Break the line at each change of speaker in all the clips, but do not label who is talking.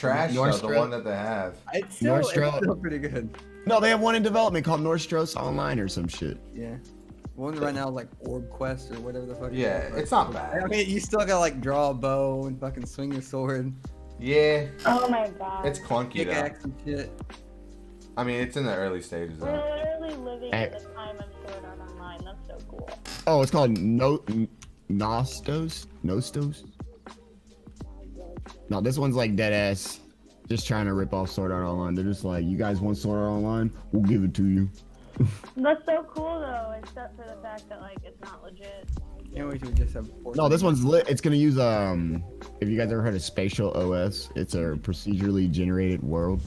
trash though, the one that they have.
It's still pretty good.
No, they have one in development called Nordstros Online or some shit.
Yeah. One right now is like Orb Quest or whatever the fuck.
Yeah, it's not bad.
I mean, you still gotta like draw a bow and fucking swing your sword.
Yeah.
Oh my god.
It's clunky though.
Pickaxe and shit.
I mean, it's in the early stages though.
We're literally living in the time of Sword Art Online. That's so cool.
Oh, it's called Nostos? Nostos? No, this one's like dead ass. Just trying to rip off Sword Art Online. They're just like, you guys want Sword Art Online? We'll give it to you.
That's so cool though, except for the fact that like it's not legit.
Can't wait till we just have.
No, this one's lit. It's gonna use if you guys ever heard of Spatial OS, it's a procedurally generated world,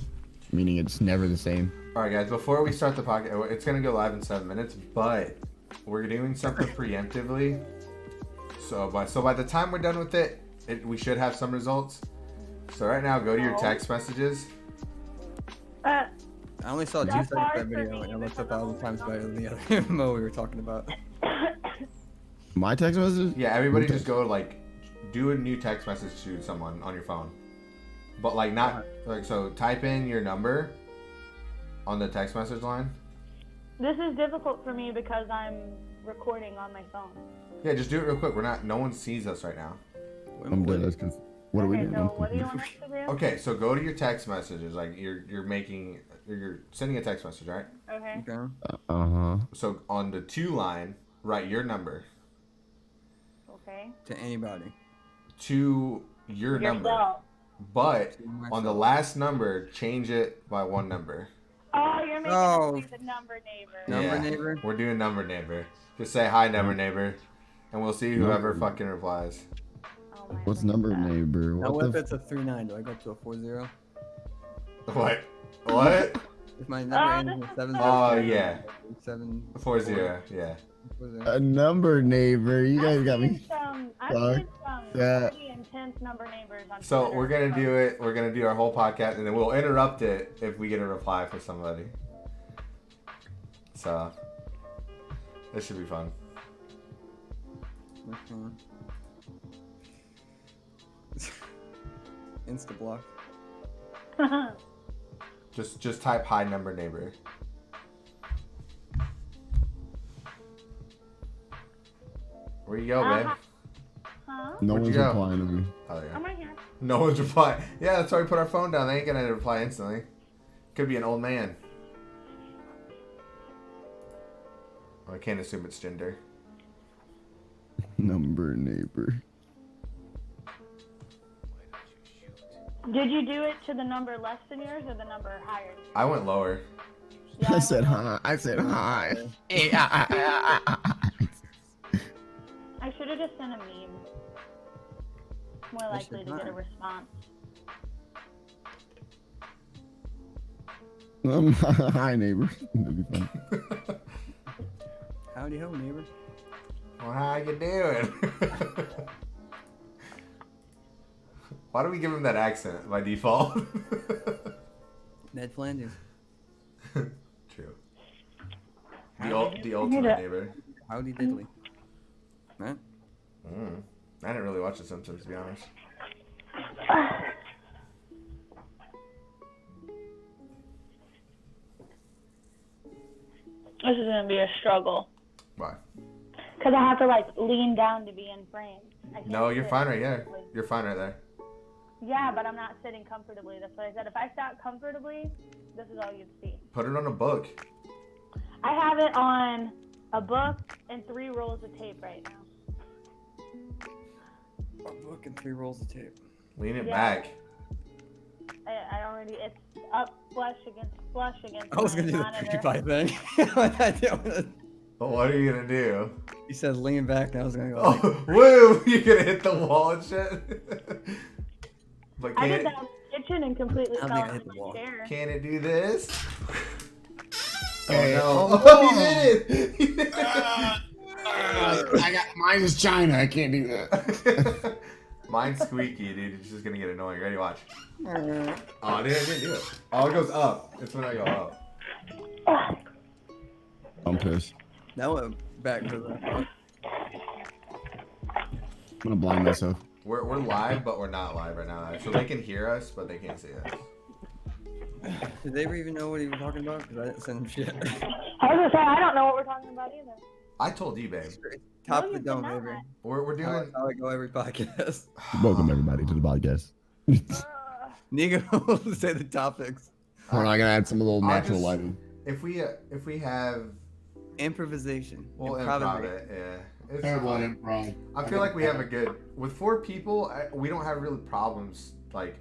meaning it's never the same.
All right, guys. Before we start the podcast, it's gonna go live in 7 minutes, but we're doing something preemptively. So by the time we're done with it, we should have some results. So right now, go to your text messages.
I only saw 2 seconds of that video, and it looks 1,000 times better than the other MMO we were talking about.
My text message?
Yeah, everybody just go do a new text message to someone on your phone. But like not like so type in your number on the text message line.
This is difficult for me because I'm recording on my phone.
Yeah, just do it real quick. No one sees us right now.
I'm dead. That's because what are we doing?
So what do you want us to do?
Okay, so go to your text messages. Like you're sending a text message, right?
Okay.
So on the 2 line, write your number.
Okay.
To anybody.
To your number. But on the last number, change it by 1 number.
Oh, you're making the number neighbor.
Number neighbor?
We're doing number neighbor. Just say hi, number neighbor, and we'll see whoever fucking replies.
Oh
What's number neighbor?
Now what if it's a 3-9? Do I go up to a 4-0?
What? What?
If my number ends with 7.
Oh yeah.
7-4-0.
Yeah.
A number neighbor. You guys got me.
I've seen some pretty intense number neighbors on
So
Twitter.
we're gonna do it. We're gonna do our whole podcast, and then we'll interrupt it if we get a reply from somebody. So this should be fun.
Insta block.
Just type hi, number neighbor. Where you go, babe?
Huh?
No one's replying to me.
Oh yeah.
I'm right here.
No one's replying. Yeah, that's why we put our phone down. They ain't gonna reply instantly. Could be an old man. I can't assume it's gender.
Number neighbor.
Did you do it to the number less than yours or the number higher?
I went lower.
Yeah,
I said hi. I said hi.
I should have just sent a meme. More likely to get a response.
Hi, neighbor. That'd be fun.
Howdy ho, neighbor.
Well, how you doing? Why do we give him that accent by default?
Ned Flanders.
True. The ultimate neighbor.
Howdy diddly. Right?
I didn't really watch The Simpsons, to be honest.
This is gonna be a struggle.
Why?
Because I have to like lean down to be in frame.
No, you're fine right there. You're fine right there.
Yeah, but I'm not sitting comfortably. That's what I said. If I sat comfortably, this is all you'd see.
Put it on a book.
I have it on a book and 3 rolls of tape right now.
A book and 3 rolls of tape.
Lean it back.
I already, it's up flush against
I was gonna do the PewDiePie thing.
But what are you gonna do?
He said lean back, and I was gonna go.
Oh, woo! You're gonna hit the wall and shit. But
I did that in the kitchen and completely
I
fell
think I hit
into
the
my
wall.
chair.
can it do this?
Hey,
Oh no! Oh, he did it! He did it.
I got mine is China. I can't do that.
Mine's squeaky, dude. It's just gonna get annoying. Ready? Watch. Oh, dude, I didn't do it. Oh, it goes up. It's when I go up.
I'm pissed.
That went back for the.
I'm gonna blind myself.
We're live, but we're not live right now. So they can hear us, but they can't see us.
Did they ever even know what he was talking about? Because I didn't send them shit.
I was gonna say, I don't know what we're talking about either.
I told you, babe.
Top
No,
of the
you
dome,
did not.
Avery.
We're doing.
How I go every podcast.
Welcome everybody to the podcast.
Nico will say the topics.
We're not gonna add some little
I
natural
just-
lighting.
If we have,
Improvisation.
we'll
Improvisation.
improv it. Yeah. It's
Terrible
fine.
improv.
I feel like we have a good with 4 people. We don't have really problems like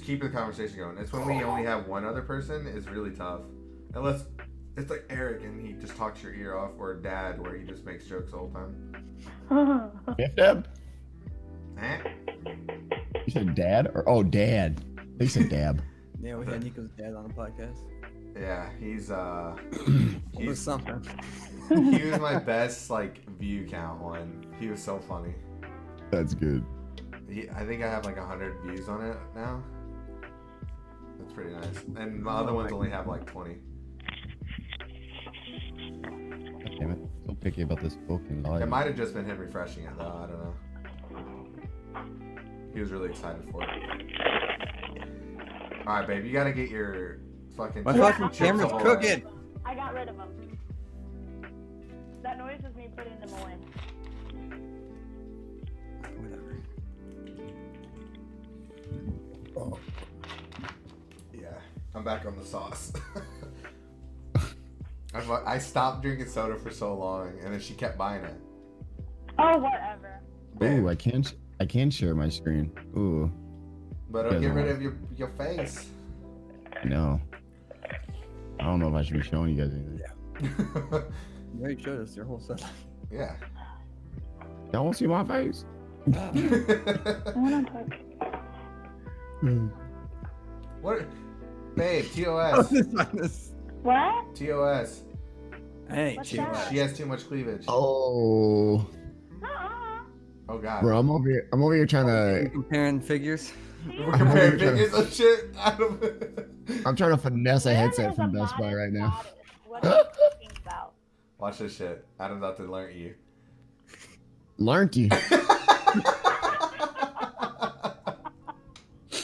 keeping the conversation going. It's when we only have one other person is really tough. Unless it's like Eric and he just talks your ear off, or Dad where he just makes jokes the whole time.
Biff Dab?
Eh?
You said dad or dad? They said dab.
Yeah, we had Nico's dad on the podcast.
Yeah, he's
It was something.
he was my best like view count one. He was so funny.
That's good.
I think I have like 100 views on it now. That's pretty nice. And my other ones only have like 20.
God damn it. So picky about this fucking light.
It might have just been him refreshing it though. I don't know. He was really excited for it. All right, babe, you gotta get your fucking.
My
Yeah,
fucking
I'm
camera's
sorry.
cooking.
I got rid of them. That noise was me putting them away.
Whatever.
Oh.
Yeah, I'm back on the sauce. I stopped drinking soda for so long, and then she kept buying it.
Oh, whatever.
Babe,
Ooh, I can share my screen. Ooh,
but
Yeah,
get
no.
rid of your face.
no. I don't know if I should be showing you guys anything.
You already showed us your whole setup.
Yeah.
Y'all want to see my face?
I want to talk.
What? Babe, TOS.
What?
TOS.
Hey,
What's
chill.
that?
She has too much cleavage.
Oh,
Uh-uh.
Oh God.
bro, I'm over here trying
You
to.
comparing figures?
We're
I'm
comparing
trying to-
figures of shit.
I'm trying to finesse a
Where
headset
is
from
a
Best Buy
modest
right now.
goddess? What are you talking about?
Watch this shit. Adam's about to learn you.
Learned you.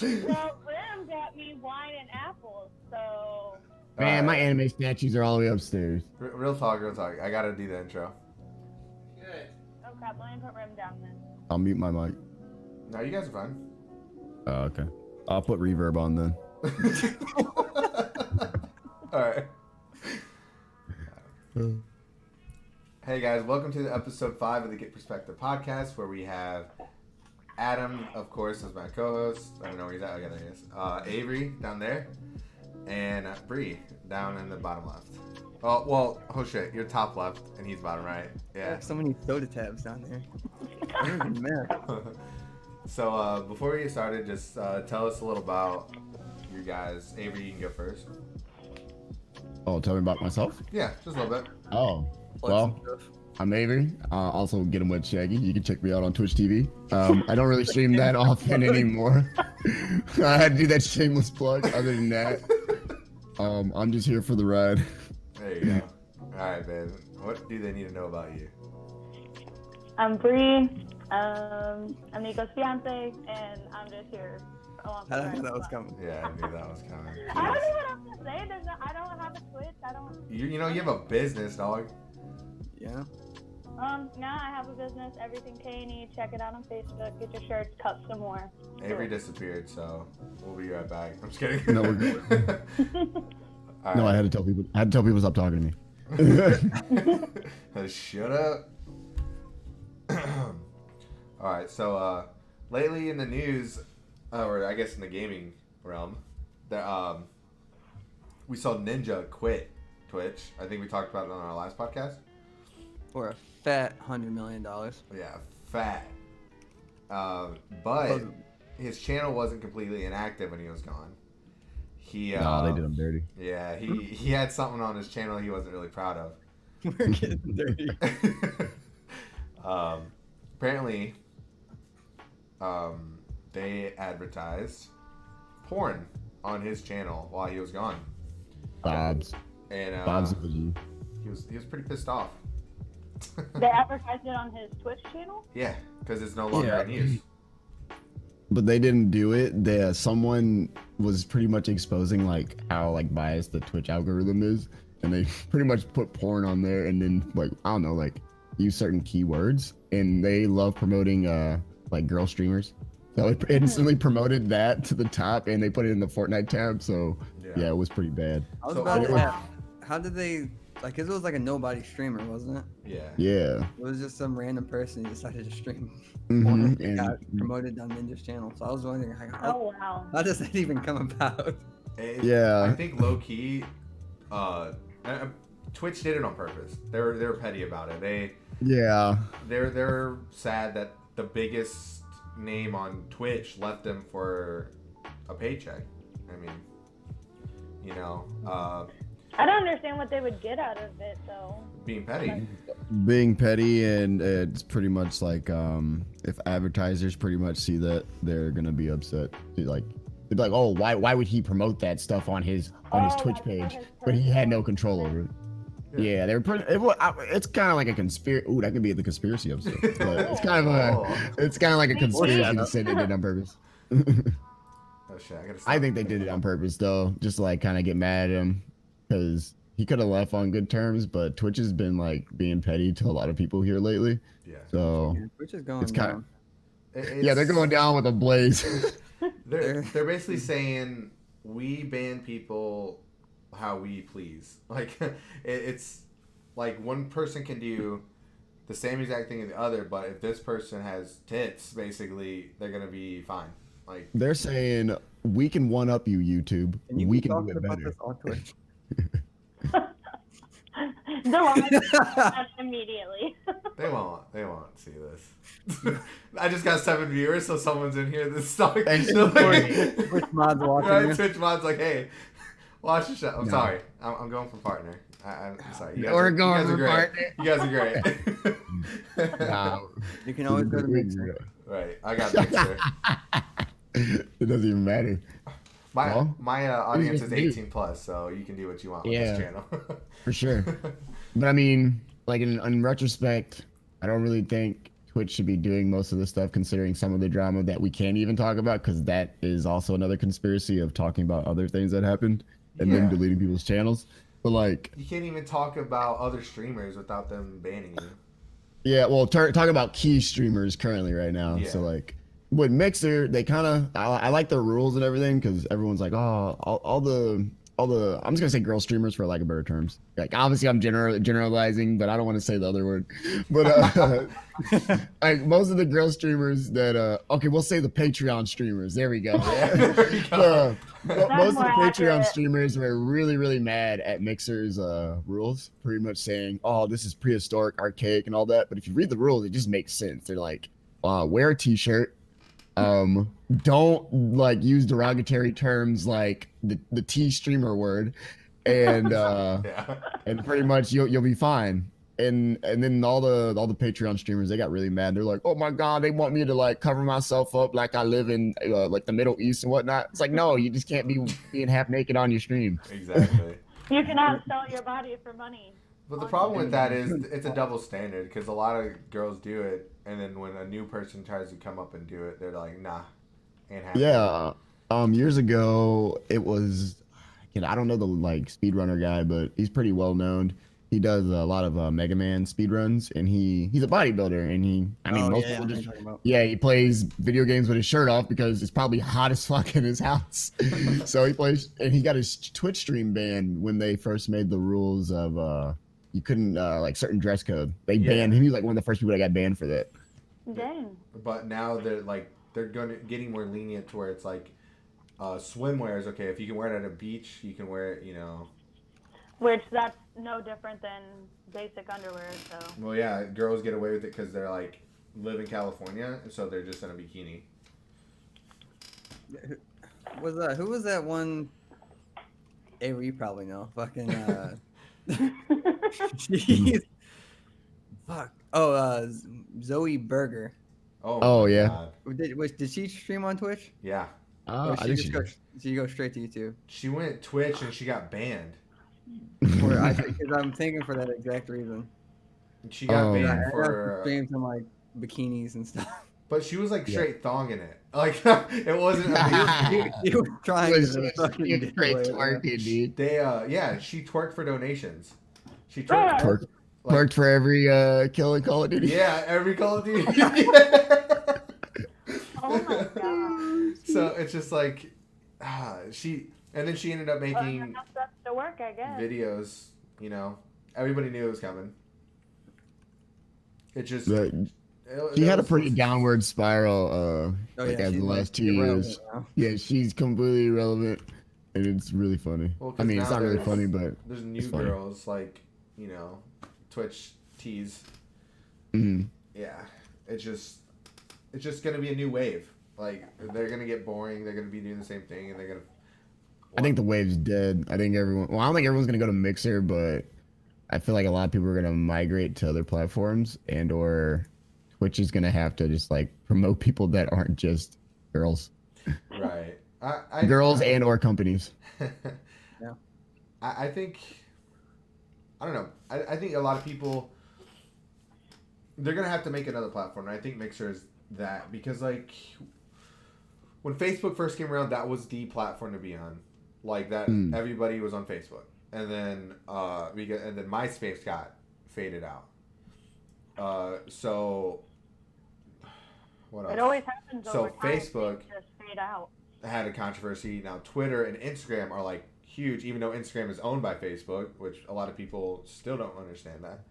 Well, Rim got me wine and apples, so...
Man, my
Alright.
anime statues are all the way upstairs.
Real talk, real talk. I gotta do the intro.
Oh crap, let me put Rim down then.
I'll mute my mic.
No, you guys are fine.
Oh, okay. I'll put reverb on then.
Alright. Hey guys, welcome to the episode 5 of the Get Perspective podcast, where we have Adam, of course, as my co-host. I don't know where he's at. Oh, yeah, there he is. Avery down there, and Bree down in the bottom left. Oh well, oh shit, you're top left, and he's bottom right. Yeah.
So many soda tabs down there. I don't even matter.
So before we get started, just tell us a little about you guys. Avery, you can go first.
Oh, tell me about myself?
Yeah, just a little bit.
Oh, well, I'm Avery. Also, get 'em with Shaggy. You can check me out on Twitch TV. I don't really stream that often anymore. I had to do that shameless plug. Other than that, I'm just here for the ride.
There you go. All right, man. What do they need to know about you?
I'm Bree. I'm Nico's fiance, and I'm just here along for
I
the
don't know
ride.
that was coming.
Yeah, I knew that was coming.
I don't know what else to say. I don't have a Twitch. I don't.
You know, you have a business, dog.
Yeah.
Now I have a business, Everything K&E. Check it out on Facebook. Get your shirts, cups, some more.
Avery disappeared, so we'll be right back. I'm just kidding.
No, we're good.
All
No, I
right.
had to tell people. I had to tell people to stop talking to me.
Shut up. All right, so lately in the news, or I guess in the gaming realm, we saw Ninja quit Twitch. I think we talked about it on our last podcast.
For a fat $100 million.
Yeah, fat. But his channel wasn't completely inactive when he was gone. He
No, they did him dirty.
Yeah, he had something on his channel he wasn't really proud of.
We're getting dirty.
Apparently, they advertised porn on his channel while he was gone,
Bob's.
and
Bob's OG.
he was pretty pissed off.
They advertised it on his Twitch channel?
Yeah, because it's no longer in use.
But they didn't do it. Someone was pretty much exposing like how like biased the Twitch algorithm is, and they pretty much put porn on there, and then like I don't know, like use certain keywords, and they love promoting like girl streamers. So it instantly promoted that to the top, and they put it in the Fortnite tab. So yeah, it was pretty bad.
I was about to ask, how did they like? Cause it was like a nobody streamer, wasn't it?
Yeah.
Yeah.
It was just some random person who decided to stream.
Mm-hmm.
And got promoted on Ninja's channel. So I was wondering,
Oh wow.
how does that even come about?
I think low key, Twitch did it on purpose. They're petty about it. They're sad that the biggest name on Twitch left them for a paycheck. I mean, you know,
I don't understand what they would get out of it though.
being petty.
Being petty, and it's pretty much like if advertisers pretty much see that, they're gonna be upset. They'd be like, oh, why would he promote that stuff on his Twitch page? But he had no control over it. Yeah, they were pretty. It's kind of like a conspiracy. Ooh, that could be the conspiracy episode. But it's kind of like a conspiracy to say they did it on purpose.
Oh shit!
I think they did it on purpose though, just to like kind of get mad at him, because he could have left on good terms. But Twitch has been like being petty to a lot of people here lately.
Yeah.
So
Twitch is going down.
Yeah, they're going down with a blaze.
They're basically saying we ban people how we please. Like it's like one person can do the same exact thing as the other, but if this person has tits, basically they're gonna be fine. Like
they're saying we can one up you, YouTube. We can do it better.
On Twitch.
Immediately.
They won't see this. I just got 7 viewers, so someone's in here that's talking.
Twitch mod's watching.
Right? Twitch mod's like, hey, watch the show. I'm sorry. I'm going for partner. I'm sorry.
We're going for partner.
You guys are great.
You can always go to Mixer.
Right. I got Mixer.
It doesn't even matter.
My audience is 18 plus, so you can do what you want with this channel.
For sure. But I mean, like in retrospect, I don't really think Twitch should be doing most of this stuff, considering some of the drama that we can't even talk about, because that is also another conspiracy of talking about other things that happened and then deleting people's channels. But like,
you can't even talk about other streamers without them banning you.
Yeah, well, talk about key streamers currently right now.
Yeah.
So like, with Mixer, they kind of I like the rules and everything, because everyone's like, oh, all the I'm just gonna say girl streamers for lack of better terms. Like obviously I'm generalizing, but I don't want to say the other word. But like most of the girl streamers that okay, we'll say the Patreon streamers. There we go.
There we go.
Most of the Patreon streamers were really mad at Mixer's rules, pretty much saying, oh, this is prehistoric, archaic, and all that. But if you read the rules, it just makes sense. They're like, wear a t-shirt. Don't like use derogatory terms like the T streamer word, and and pretty much you'll be fine. And then all the Patreon streamers, they got really mad. They're like, oh my god, they want me to like cover myself up like I live in like the Middle East and whatnot. It's like, no, you just can't be being half naked on your stream.
Exactly.
You cannot sell your body for money.
But the problem with that is it's a double standard, because a lot of girls do it, and then when a new person tries to come up and do it, they're like, nah, ain't happening.
Yeah. Years ago, it was, I don't know the like speedrunner guy, but he's pretty well known. He does a lot of Mega Man speedruns, and he's a bodybuilder, and most people just, he plays video games with his shirt off because it's probably hot as fuck in his house. So he plays, and he got his Twitch stream banned when they first made the rules of you couldn't like certain dress code. They banned him. He was like one of the first people that got banned for that.
Dang.
But now they're getting more lenient to where it's like swimwear is okay. If you can wear it at a beach, you can wear it,
Which that's no different than basic underwear. So.
Well, yeah, girls get away with it because they're like live in California, so they're just in a bikini.
Who was that one? Avery, you probably know. Fucking. Jeez. Fuck. Oh, Zoe Berger.
Oh yeah.
Did she stream on Twitch?
Yeah.
She goes straight to YouTube.
She went Twitch and she got banned.
Because I'm thinking for that exact reason.
She got
Oh.
banned
I
for.
streams in like bikinis and stuff.
But she was like
Yeah.
straight thonging it. Like it wasn't.
He was trying
Was
to
just
fucking
straight
do it.
twerking, dude.
They she twerked for donations. She twerked.
Twerk,
Like,
twerked for every kill in Call of Duty.
Yeah, every Call of Duty.
Oh my god.
So it's just like and then she ended up
Well,
making
enough stuff to work, I guess.
videos. You know, everybody knew it was coming. It just
But she had a pretty downward spiral. Like as the last 2 years. Yeah, she's completely irrelevant, and it's really funny.
Well,
I mean, it's
now
not really funny, but
there's new
it's funny.
girls like Twitch tees.
Mhm.
Yeah, it's just gonna be a new wave. Like they're gonna get boring. They're gonna be doing the same thing, and they're gonna.
I think the wave's dead. I think everyone. Well, I don't think everyone's gonna go to Mixer, but I feel like a lot of people are gonna migrate to other platforms, or Twitch is gonna have to just like promote people that aren't just girls.
Right.
Girls and or companies.
Yeah.
I think. I don't know. I think a lot of people. They're gonna have to make another platform, and I think Mixer is that because like. When Facebook first came around, that was the platform to be on. Like that, everybody was on Facebook, and then MySpace got faded out. So what else?
It always happens
So
over time.
Facebook
Things just fade out.
had a controversy. Now Twitter and Instagram are like huge, even though Instagram is owned by Facebook, which a lot of people still don't understand that.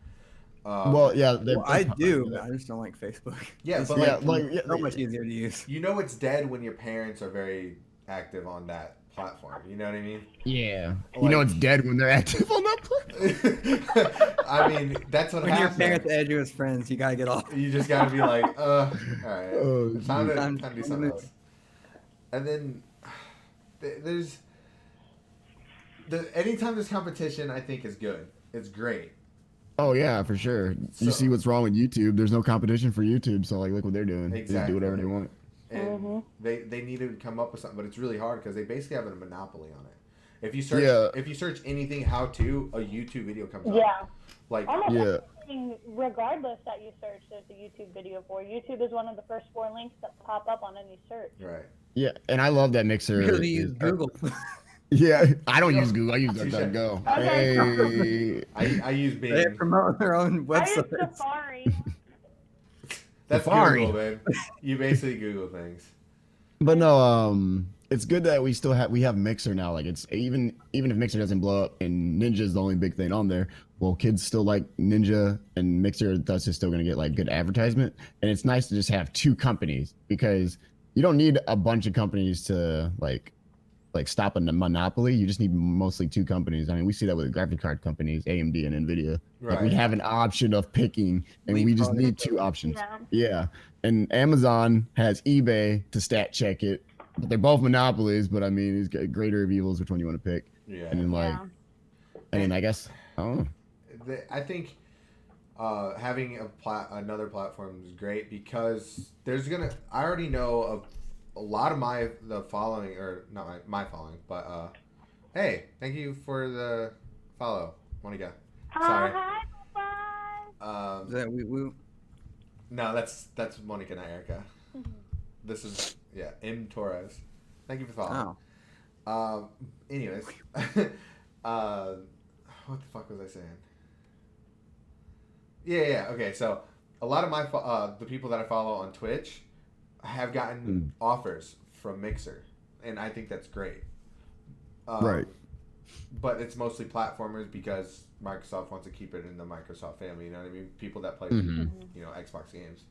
Well, yeah,
I do. I just don't like Facebook.
Yeah,
It's
but
so much easier to use.
you know it's dead when your parents are very active on that platform. You know what I mean?
Yeah.
Like-
You know it's dead when they're active on that platform.
I mean, that's what
When your
happens.
parents add you as friends, you gotta get off.
You just gotta be like, all right,
Oh,
time
geez.
to do something else. And then anytime there's competition, I think is good. It's great.
Oh yeah, for sure.
So-
You see what's wrong with YouTube. There's no competition for YouTube, so like look what they're doing. They just
Exactly.
do whatever they want.
And they need to come up with something, but it's really hard because they basically have a monopoly on it. If you search, anything how to, a YouTube video comes up.
Yeah.
Like
Almost
Yeah.
everything, regardless that you search, there's a YouTube video for. YouTube is one of the first 4 links that pop up on any search.
right.
Yeah, and I love that Mixer.
Because you use Google.
Yeah, I don't use Google. I use DuckDuckGo.
Okay.
Hey.
I use Bing.
They promote their own
I use
websites.
Safari.
That's
Safari.
Google, man. You basically Google things.
But no, it's good that we have Mixer now. Like it's even if Mixer doesn't blow up and Ninja is the only big thing on there, well, kids still like Ninja, and Mixer thus is still gonna get like good advertisement. And it's nice to just have 2 companies because you don't need a bunch of companies to like stop a monopoly. You just need mostly 2 companies. I mean, we see that with graphic card companies, AMD and Nvidia. Like we
Right.
have an option of picking, and we just need 2 options.
Yeah.
Yeah, and Amazon has eBay to stat check it, but they're both monopolies. But I mean, it's got greater of evils. Which one you want to pick?
Yeah.
And then like,
Yeah.
and then I guess I don't know.
I think having another platform is great because I already know of a lot of the following, or not my following, but hey, thank you for the follow, Monica. Sorry.
Hi, bye.
Is that we
No, that's Monica, not Erica. This is M Torres. Thank you for the follow.
Oh.
Anyways, what the fuck was I saying? Yeah. Okay, so a lot of my the people that I follow on Twitch have gotten offers from Mixer, and I think that's great.
Right.
But it's mostly platformers because Microsoft wants to keep it in the Microsoft family. You know what I mean? People that play, Xbox games,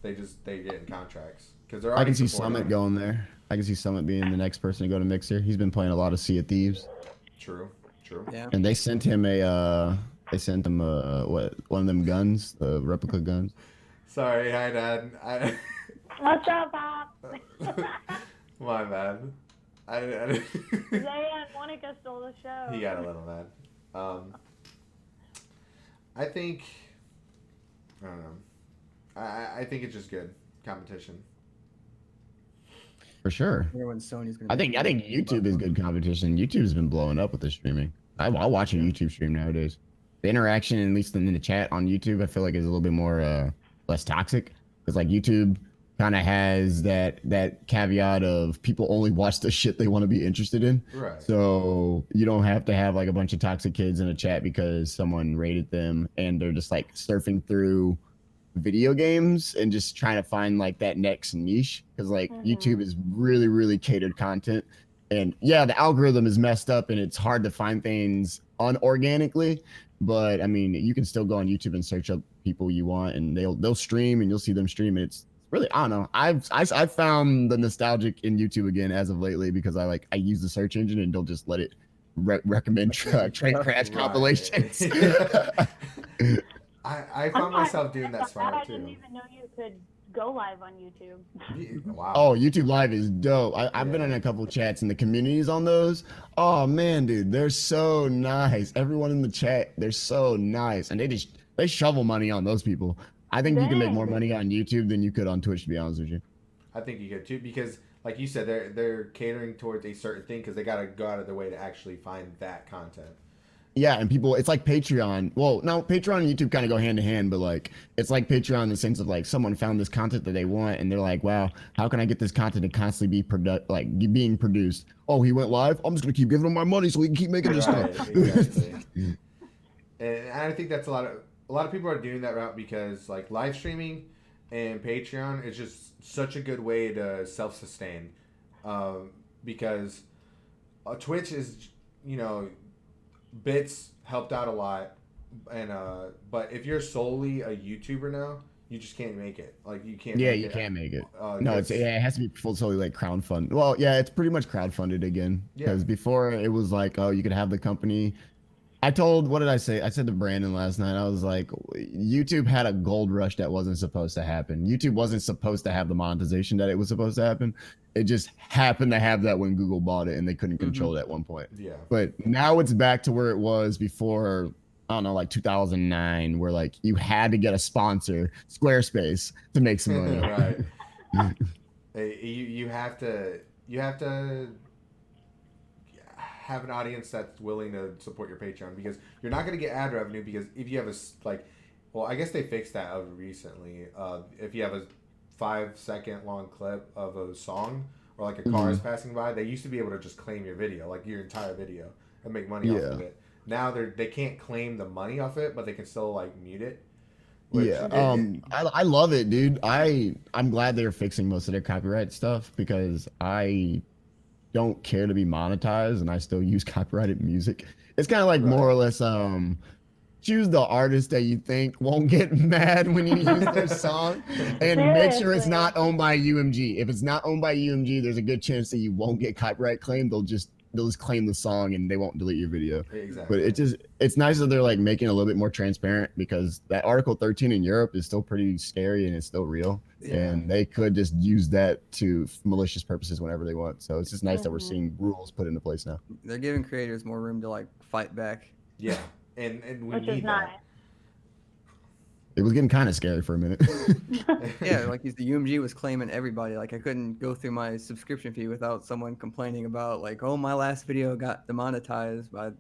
they get in contracts because they're.
I can see Summit going there. I can see Summit being the next person to go to Mixer. He's been playing a lot of Sea of Thieves.
True.
Yeah.
And they sent him one of them guns, the replica guns.
Sorry, hi Dad.
What's up, Pop?
My bad.
Zay and Monica stole the show.
He got a little mad. I think. I don't know. I think it's just good competition.
For sure.
When Sony's gonna
I think YouTube is good competition. YouTube's been blowing up with the streaming. I'll watch a YouTube stream nowadays. the interaction, at least in the chat on YouTube, I feel like is a little bit more less toxic. Because like YouTube kind of has that caveat of people only watch the shit they want to be interested in.
Right.
So you don't have to have like a bunch of toxic kids in a chat because someone rated them and they're just like surfing through video games and just trying to find like that next niche. Because like YouTube is really catered content. And yeah, the algorithm is messed up and it's hard to find things unorganically. But I mean, you can still go on YouTube and search up people you want, and they'll stream, and you'll see them stream. And it's really, I don't know. I've found the nostalgic in YouTube again as of lately because I use the search engine and don't just let it recommend train crash compilations.
I found myself doing that smart
I
too.
didn't even know you could go live on YouTube.
Wow.
Oh, YouTube Live is dope. I've been in a couple chats and the communities on those. Oh man, dude, they're so nice. Everyone in the chat, they're so nice, and they shovel money on those people. I think you can make more money on YouTube than you could on Twitch, to be honest with you.
I think you could too, because like you said, they're catering towards a certain thing because they gotta go out of their way to actually find that content.
Yeah, and people, it's like Patreon. Well, no, Patreon and YouTube kind of go hand in hand, but like it's like Patreon in the sense of like someone found this content that they want, and they're like, "Wow, how can I get this content to constantly be being produced?" Oh, he went live. I'm just gonna keep giving him my money so we can keep making this stuff.
Exactly. And I think that's a lot of people are doing that route because like live streaming and Patreon is just such a good way to self-sustain, because Twitch is, bits helped out a lot, and but if you're solely a YouTuber now, you just can't make it. Like you can't.
Yeah, you can't make it. No, it has to be solely like crowdfunded. Well, yeah, it's pretty much crowdfunded again. Because before it was like, oh, you could have the company. What did I say? I said to Brandon last night, I was like, YouTube had a gold rush that wasn't supposed to happen. YouTube wasn't supposed to have the monetization that it was supposed to happen. It just happened to have that when Google bought it and they couldn't control it at one point.
Yeah.
But now it's back to where it was before, I don't know, like 2009, where like you had to get a sponsor, Squarespace, to make some money.
Right. You have to have an audience that's willing to support your Patreon, because you're not going to get ad revenue, because if you have I guess they fixed that recently. If you have a 5-second long clip of a song or like a car is passing by, they used to be able to just claim your video, like your entire video, and make money off of it. Now they can't claim the money off it, but they can still like mute it.
I love it, dude. I'm glad they're fixing most of their copyright stuff because I don't care to be monetized and I still use copyrighted music. It's kind of like more or less choose the artist that you think won't get mad when you use their song, and make sure it's not owned by UMG. If it's not owned by UMG, there's a good chance that you won't get copyright claim. They'll just claim the song and they won't delete your video.
Exactly.
But it's nice that they're like making it a little bit more transparent, because that Article 13 in Europe is still pretty scary and it's still real. Yeah. And they could just use that to malicious purposes whenever they want. So it's just nice that we're seeing rules put into place now.
They're giving creators more room to like fight back.
Yeah. And we
Which
need
is nice.
that.
It was getting kind of scary for a minute.
Yeah, like the UMG was claiming everybody. Like I couldn't go through my subscription fee without someone complaining about like, oh, my last video got demonetized by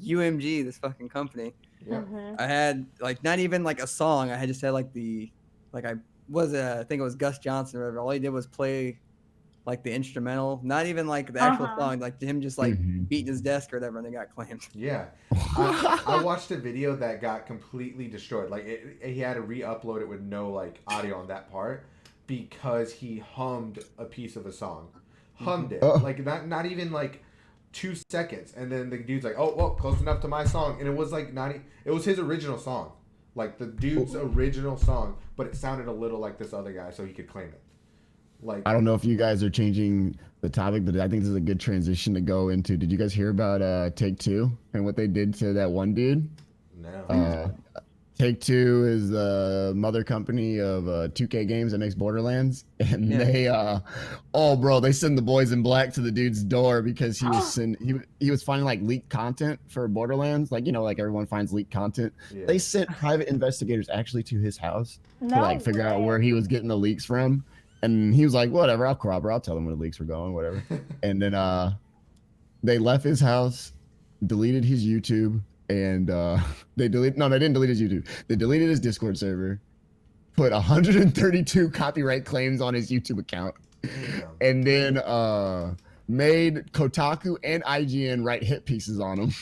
UMG, this fucking company.
Yeah.
I had like not even like a song. I had just had like I think it was Gus Johnson or whatever. All he did was play like the instrumental, not even like the actual song, like him just like beating his desk or whatever, and they got claimed.
Yeah. I watched a video that got completely destroyed. Like he had to re-upload it with no like audio on that part because he hummed a piece of a song. Hummed it. Like not even like 2 seconds. And then the dude's like, oh, well, close enough to my song. And it was like it was his original song. Like the dude's original song, but it sounded a little like this other guy, so he could claim it. Like,
I don't know if you guys are changing the topic, but I think this is a good transition to go into. Did you guys hear about TakeTwo and what they did to that one dude?
No.
TakeTwo is the mother company of 2K Games that makes Borderlands, and they they send the boys in black to the dude's door because he was finding like leaked content for Borderlands, like like everyone finds leaked content. Yeah. They sent private investigators actually to his house to like figure out where he was getting the leaks from. And he was like, whatever, I'll corroborate. I'll tell them where the leaks were going, whatever. And then they left his house, deleted his YouTube, and they didn't delete his YouTube. They deleted his Discord server, put 132 copyright claims on his YouTube account, and then made Kotaku and IGN write hit pieces on him.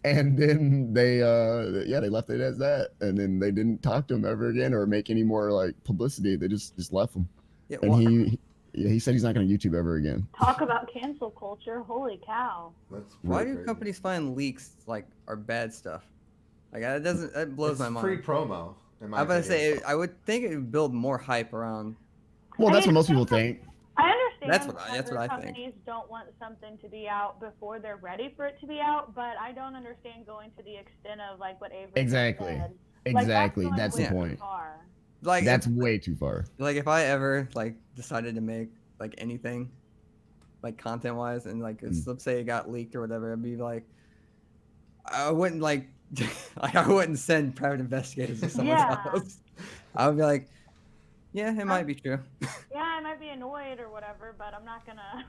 And then they left it as that, and then they didn't talk to him ever again or make any more like publicity. They just left him. Yeah, and he said he's not going to YouTube ever again.
Talk about cancel culture. Holy cow.
Why do companies find leaks like are bad stuff? Like that blows my mind.
Free promo.
I'm about to say I would think it would build more hype around.
Well, that's what most people think.
I understand.
That's what I think.
Companies don't want something to be out before they're ready for it to be out, but I don't understand going to the extent of like what Avery said.
Exactly. That's the point. Like that's way too far.
Like if I ever like decided to make like anything, like content wise, and like let's say it got leaked or whatever, I'd be like, I wouldn't like, I wouldn't send private investigators to someone's house. I would be like, yeah, it might be true.
Yeah, I might be annoyed or whatever, but I'm not gonna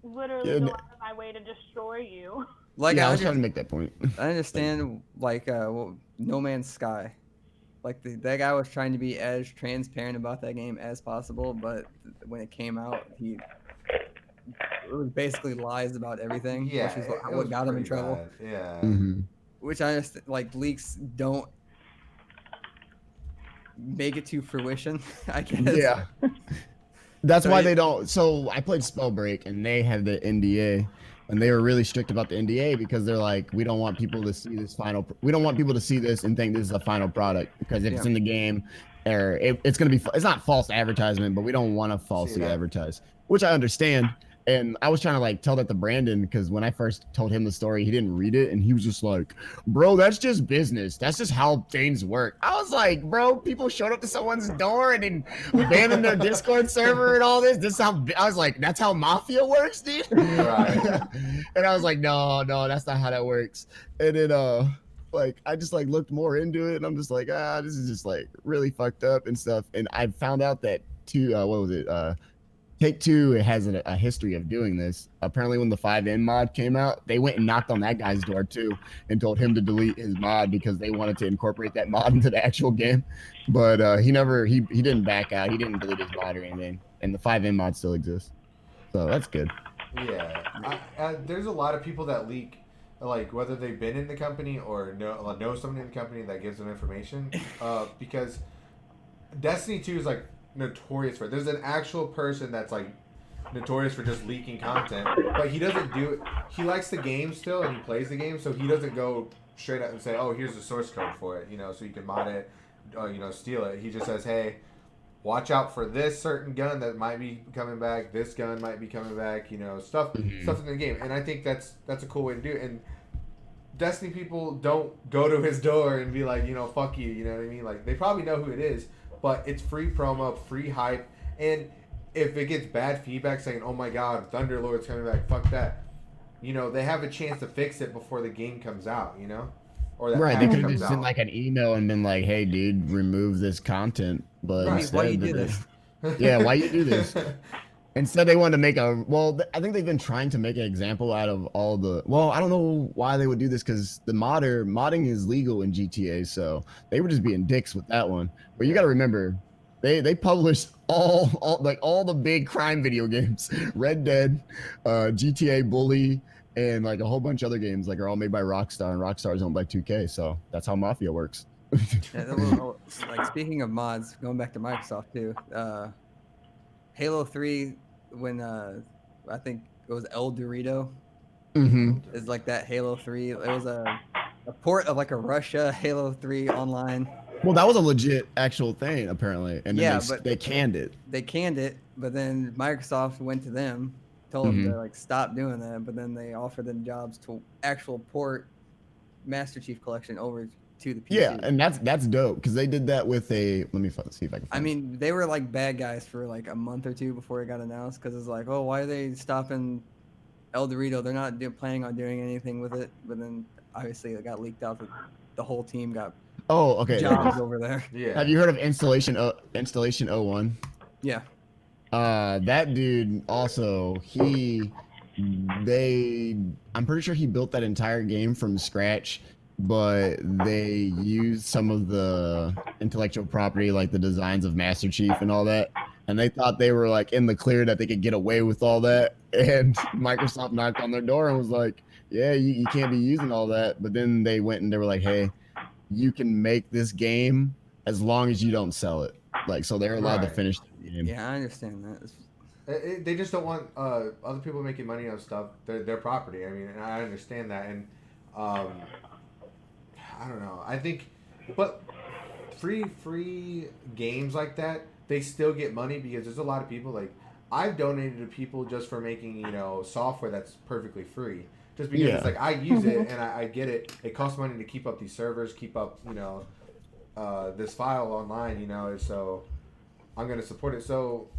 literally go out of my way to destroy you.
Like I was trying to make that point.
I understand, like, No Man's Sky. Like that guy was trying to be as transparent about that game as possible, but when it came out, it was basically lies about everything.
Yeah,
which is what got him in trouble.
Bad. Yeah.
Mm-hmm.
Which I understand, like leaks don't make it to fruition, I guess.
Yeah. That's why they don't. So I played Spellbreak, and they had the NDA, and they were really strict about the NDA because they're like, we don't want people to see this we don't want people to see this and think this is a final product, because if it's in the game, or it's gonna be, it's not false advertisement, but we don't want to falsely advertise, which I understand. And I was trying to like tell that to Brandon, because when I first told him the story, he didn't read it, and he was just like, bro, that's just business. That's just how things work. I was like, bro, people showed up to someone's door and then abandoned their Discord server and all this. This is how, I was like, that's how mafia works, dude? Right. And I was like, no, that's not how that works. And then like I just like looked more into it, and I'm just like, this is just like really fucked up and stuff. And I found out that TakeTwo has a history of doing this. Apparently, when the 5N mod came out, they went and knocked on that guy's door too and told him to delete his mod because they wanted to incorporate that mod into the actual game. But he didn't back out. He didn't delete his mod or anything, and the 5N mod still exists. So that's good.
Yeah, there's a lot of people that leak, like whether they've been in the company or know someone in the company that gives them information, because Destiny 2 is like notorious for it. There's an actual person that's like notorious for just leaking content, but he doesn't do it. He likes the game still, and he plays the game, so he doesn't go straight up and say, oh, here's the source code for it, so you can mod it, steal it. He just says, hey, watch out for this certain gun that might be coming back, this gun might be coming back, stuff in the game. And I think that's a cool way to do it. And Destiny people don't go to his door and be like, fuck you, you know what I mean? Like, they probably know who it is, but it's free promo, free hype, and if it gets bad feedback saying, oh my god, Thunderlord's coming back, fuck that, they have a chance to fix it before the game comes out, or that
right, they could have just sent like an email and been like, hey dude, remove this content, but
instead, why you do this?
Yeah, why you do this? Instead, they wanted to make I think they've been trying to make an example out of all the, I don't know why they would do this, because the modding is legal in GTA, so they were just being dicks with that one. But you got to remember, they published all the big crime video games, Red Dead, GTA Bully, and like a whole bunch of other games like are all made by Rockstar, and Rockstar is owned by 2K, so that's how Mafia works.
Like speaking of mods, going back to Microsoft too, Halo 3, when I think it was El Dorito, is like that Halo 3. It was a port of like a Russia Halo 3 online.
Well, that was a legit actual thing apparently, and then they canned it.
They canned it, but then Microsoft went to them, told them to like stop doing that, but then they offered them jobs to actual port Master Chief Collection over to the PC.
Yeah, and that's dope, because they did that with let me see if I can find
I mean, they were like bad guys for like a month or two before it got announced, because it's like, oh, why are they stopping El Dorito? They're not planning on doing anything with it. But then obviously it got leaked out that the whole team got jobs over there.
Yeah.
Have you heard of Installation 01?
Yeah.
That dude also, he I'm pretty sure he built that entire game from scratch, but they used some of the intellectual property, like the designs of Master Chief and all that. And they thought they were like in the clear that they could get away with all that. And Microsoft knocked on their door and was like, yeah, you can't be using all that. But then they went and they were like, hey, you can make this game as long as you don't sell it. Like, so they're allowed to finish the game.
Yeah, I understand that.
They just don't want other people making money on stuff. Their property. I mean, and I understand that, and I don't know. I think, but free games like that, they still get money because there's a lot of people like I've donated to people just for making software that's perfectly free. Just because it's like I use it and I get it. It costs money to keep up these servers, keep up this file online. So I'm gonna support it. So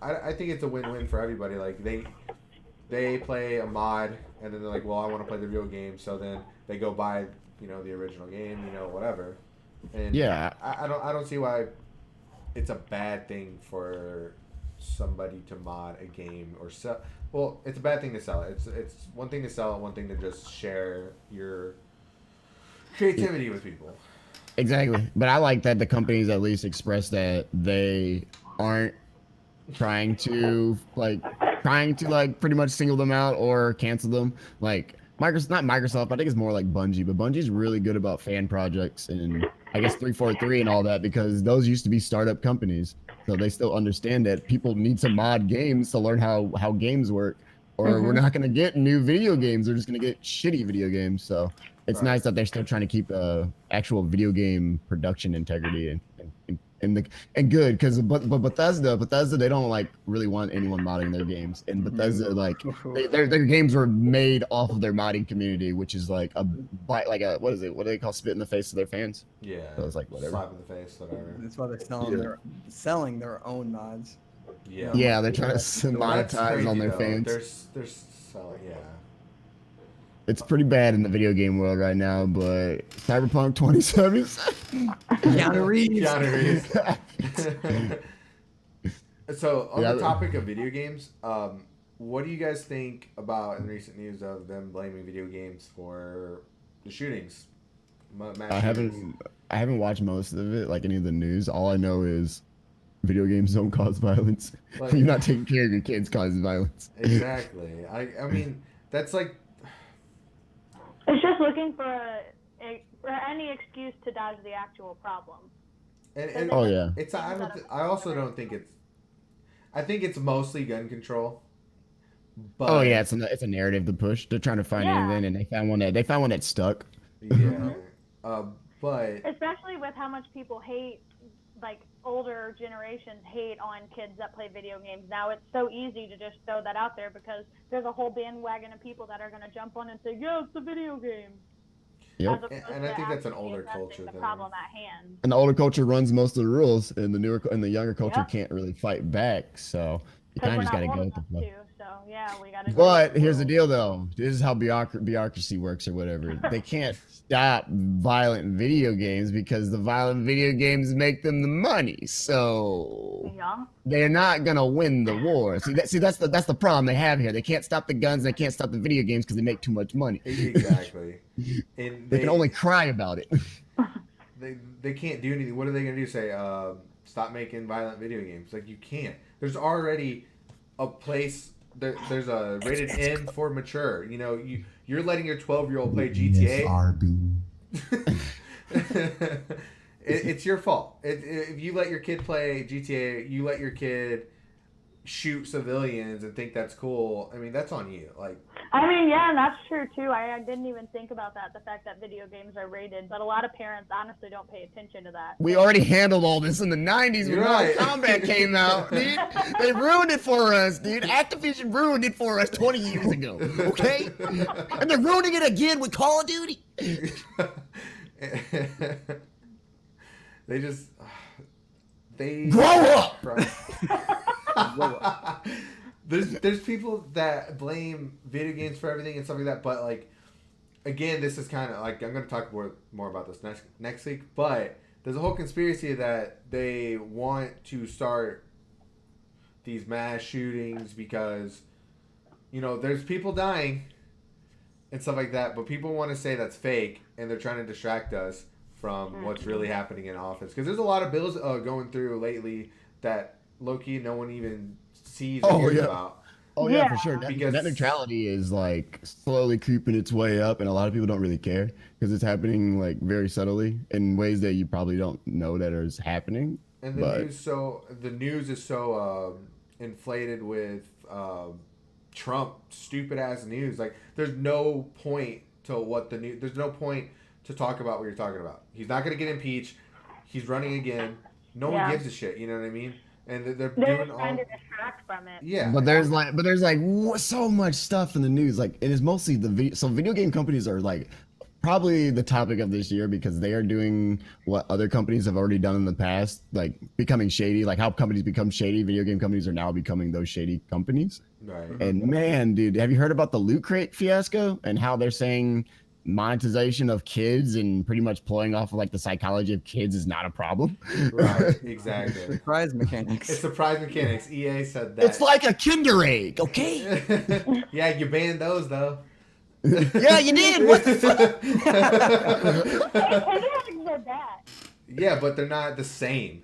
I think it's a win-win for everybody. Like they play a mod and then they're like, well, I want to play the real game. So then they go buy the original game, whatever. And I don't see why it's a bad thing for somebody to mod a game or sell. Well, it's a bad thing to sell it. It's one thing to sell it, one thing to just share your creativity with people.
Exactly. But I like that the companies at least express that they aren't trying to pretty much single them out or cancel them. Like Microsoft, not Microsoft, I think it's more like Bungie, but Bungie's really good about fan projects and I guess 343 and all that because those used to be startup companies. So they still understand that people need to mod games to learn how games work, or we're not going to get new video games. We're just going to get shitty video games. So it's nice that they're still trying to keep actual video game production integrity and good because but Bethesda they don't really want anyone modding their games, and Bethesda their games were made off of their modding community, which is what do they call spit in the face to their fans?
Yeah,
so it's like whatever,
slap in the face, whatever.
That's why they're selling their own mods.
Yeah, they're trying to monetize on their fans.
They're selling,
It's pretty bad in the video game world right now, but Cyberpunk 2077.
Keanu
Reeves. So, on the topic of video games, what do you guys think about in recent news of them blaming video games for the shootings?
I haven't watched most of it, like any of the news. All I know is video games don't cause violence. You're not taking care of your kids causes violence.
Exactly. I mean, that's like...
It's just looking for any excuse to dodge the actual problem.
And it's I also don't think it's. I think it's mostly gun control. But
it's a narrative to push. They're trying to find anything, and they found one that stuck.
Yeah, but
especially with how much people hate, like older generations hate on kids that play video games. Now it's so easy to just throw that out there because there's a whole bandwagon of people that are going to jump on and say, yeah, it's a video game.
Yep.
And I think that's an older culture thing.
Problem at hand.
And the older culture runs most of the rules, and the younger culture can't really fight back. So you kind of just got to go with the flow.
So we got to.
But here's the deal, though. This is how bureaucracy works, or whatever. They can't stop violent video games because the violent video games make them the money. So they're not gonna win the war. See, that's the problem they have here. They can't stop the guns. They can't stop the video games because they make too much money.
Exactly. And
they can only cry about it.
They can't do anything. What are they gonna do? Say, stop making violent video games? Like you can't. There's already a place. There's a rated M for mature. You're letting your 12-year-old play GTA. It's your fault. If you let your kid play GTA, you let your kid shoot civilians and think that's cool. I mean, that's on you.
That's true too. I didn't even think about that. The fact that video games are rated, but a lot of parents honestly don't pay attention to that.
We already handled all this in the 90s when Mortal Kombat came out, dude. They ruined it for us, dude. Activision ruined it for us 20 years ago, okay? And they're ruining it again with Call of Duty.
They
grow
up. There's people that blame video games for everything and stuff like that, but again, this is kind of I'm going to talk more about this next week, but there's a whole conspiracy that they want to start these mass shootings because you know, there's people dying and stuff like that, but people want to say that's fake, and they're trying to distract us from what's really happening in office. Because there's a lot of bills going through lately that low-key no one even sees or hears about.
Oh yeah, for sure.
Because
Net neutrality is like slowly creeping its way up, and a lot of people don't really care because it's happening like very subtly in ways that you probably don't know that is happening.
And the news is so inflated with Trump stupid ass news. Like, there's no point to what the news. There's no point to talk about what you're talking about. He's not gonna get impeached. He's running again. No one gives a shit. You know what I mean? And they're doing
trying to distract from it.
Yeah.
But there's like so much stuff in the news. Like, it is mostly video game companies are like probably the topic of this year because they are doing what other companies have already done in the past, like becoming shady, like how companies become shady. Video game companies are now becoming those shady companies.
Right.
And man, dude, have you heard about the Loot Crate fiasco and how they're saying monetization of kids and pretty much playing off of like the psychology of kids is not a problem?
Right, exactly.
Surprise mechanics.
It's surprise mechanics. EA said that.
It's like a Kinder Egg, okay?
Yeah, you banned those though.
Yeah, you did. What the fuck?
They're bad.
Yeah, but they're not the same.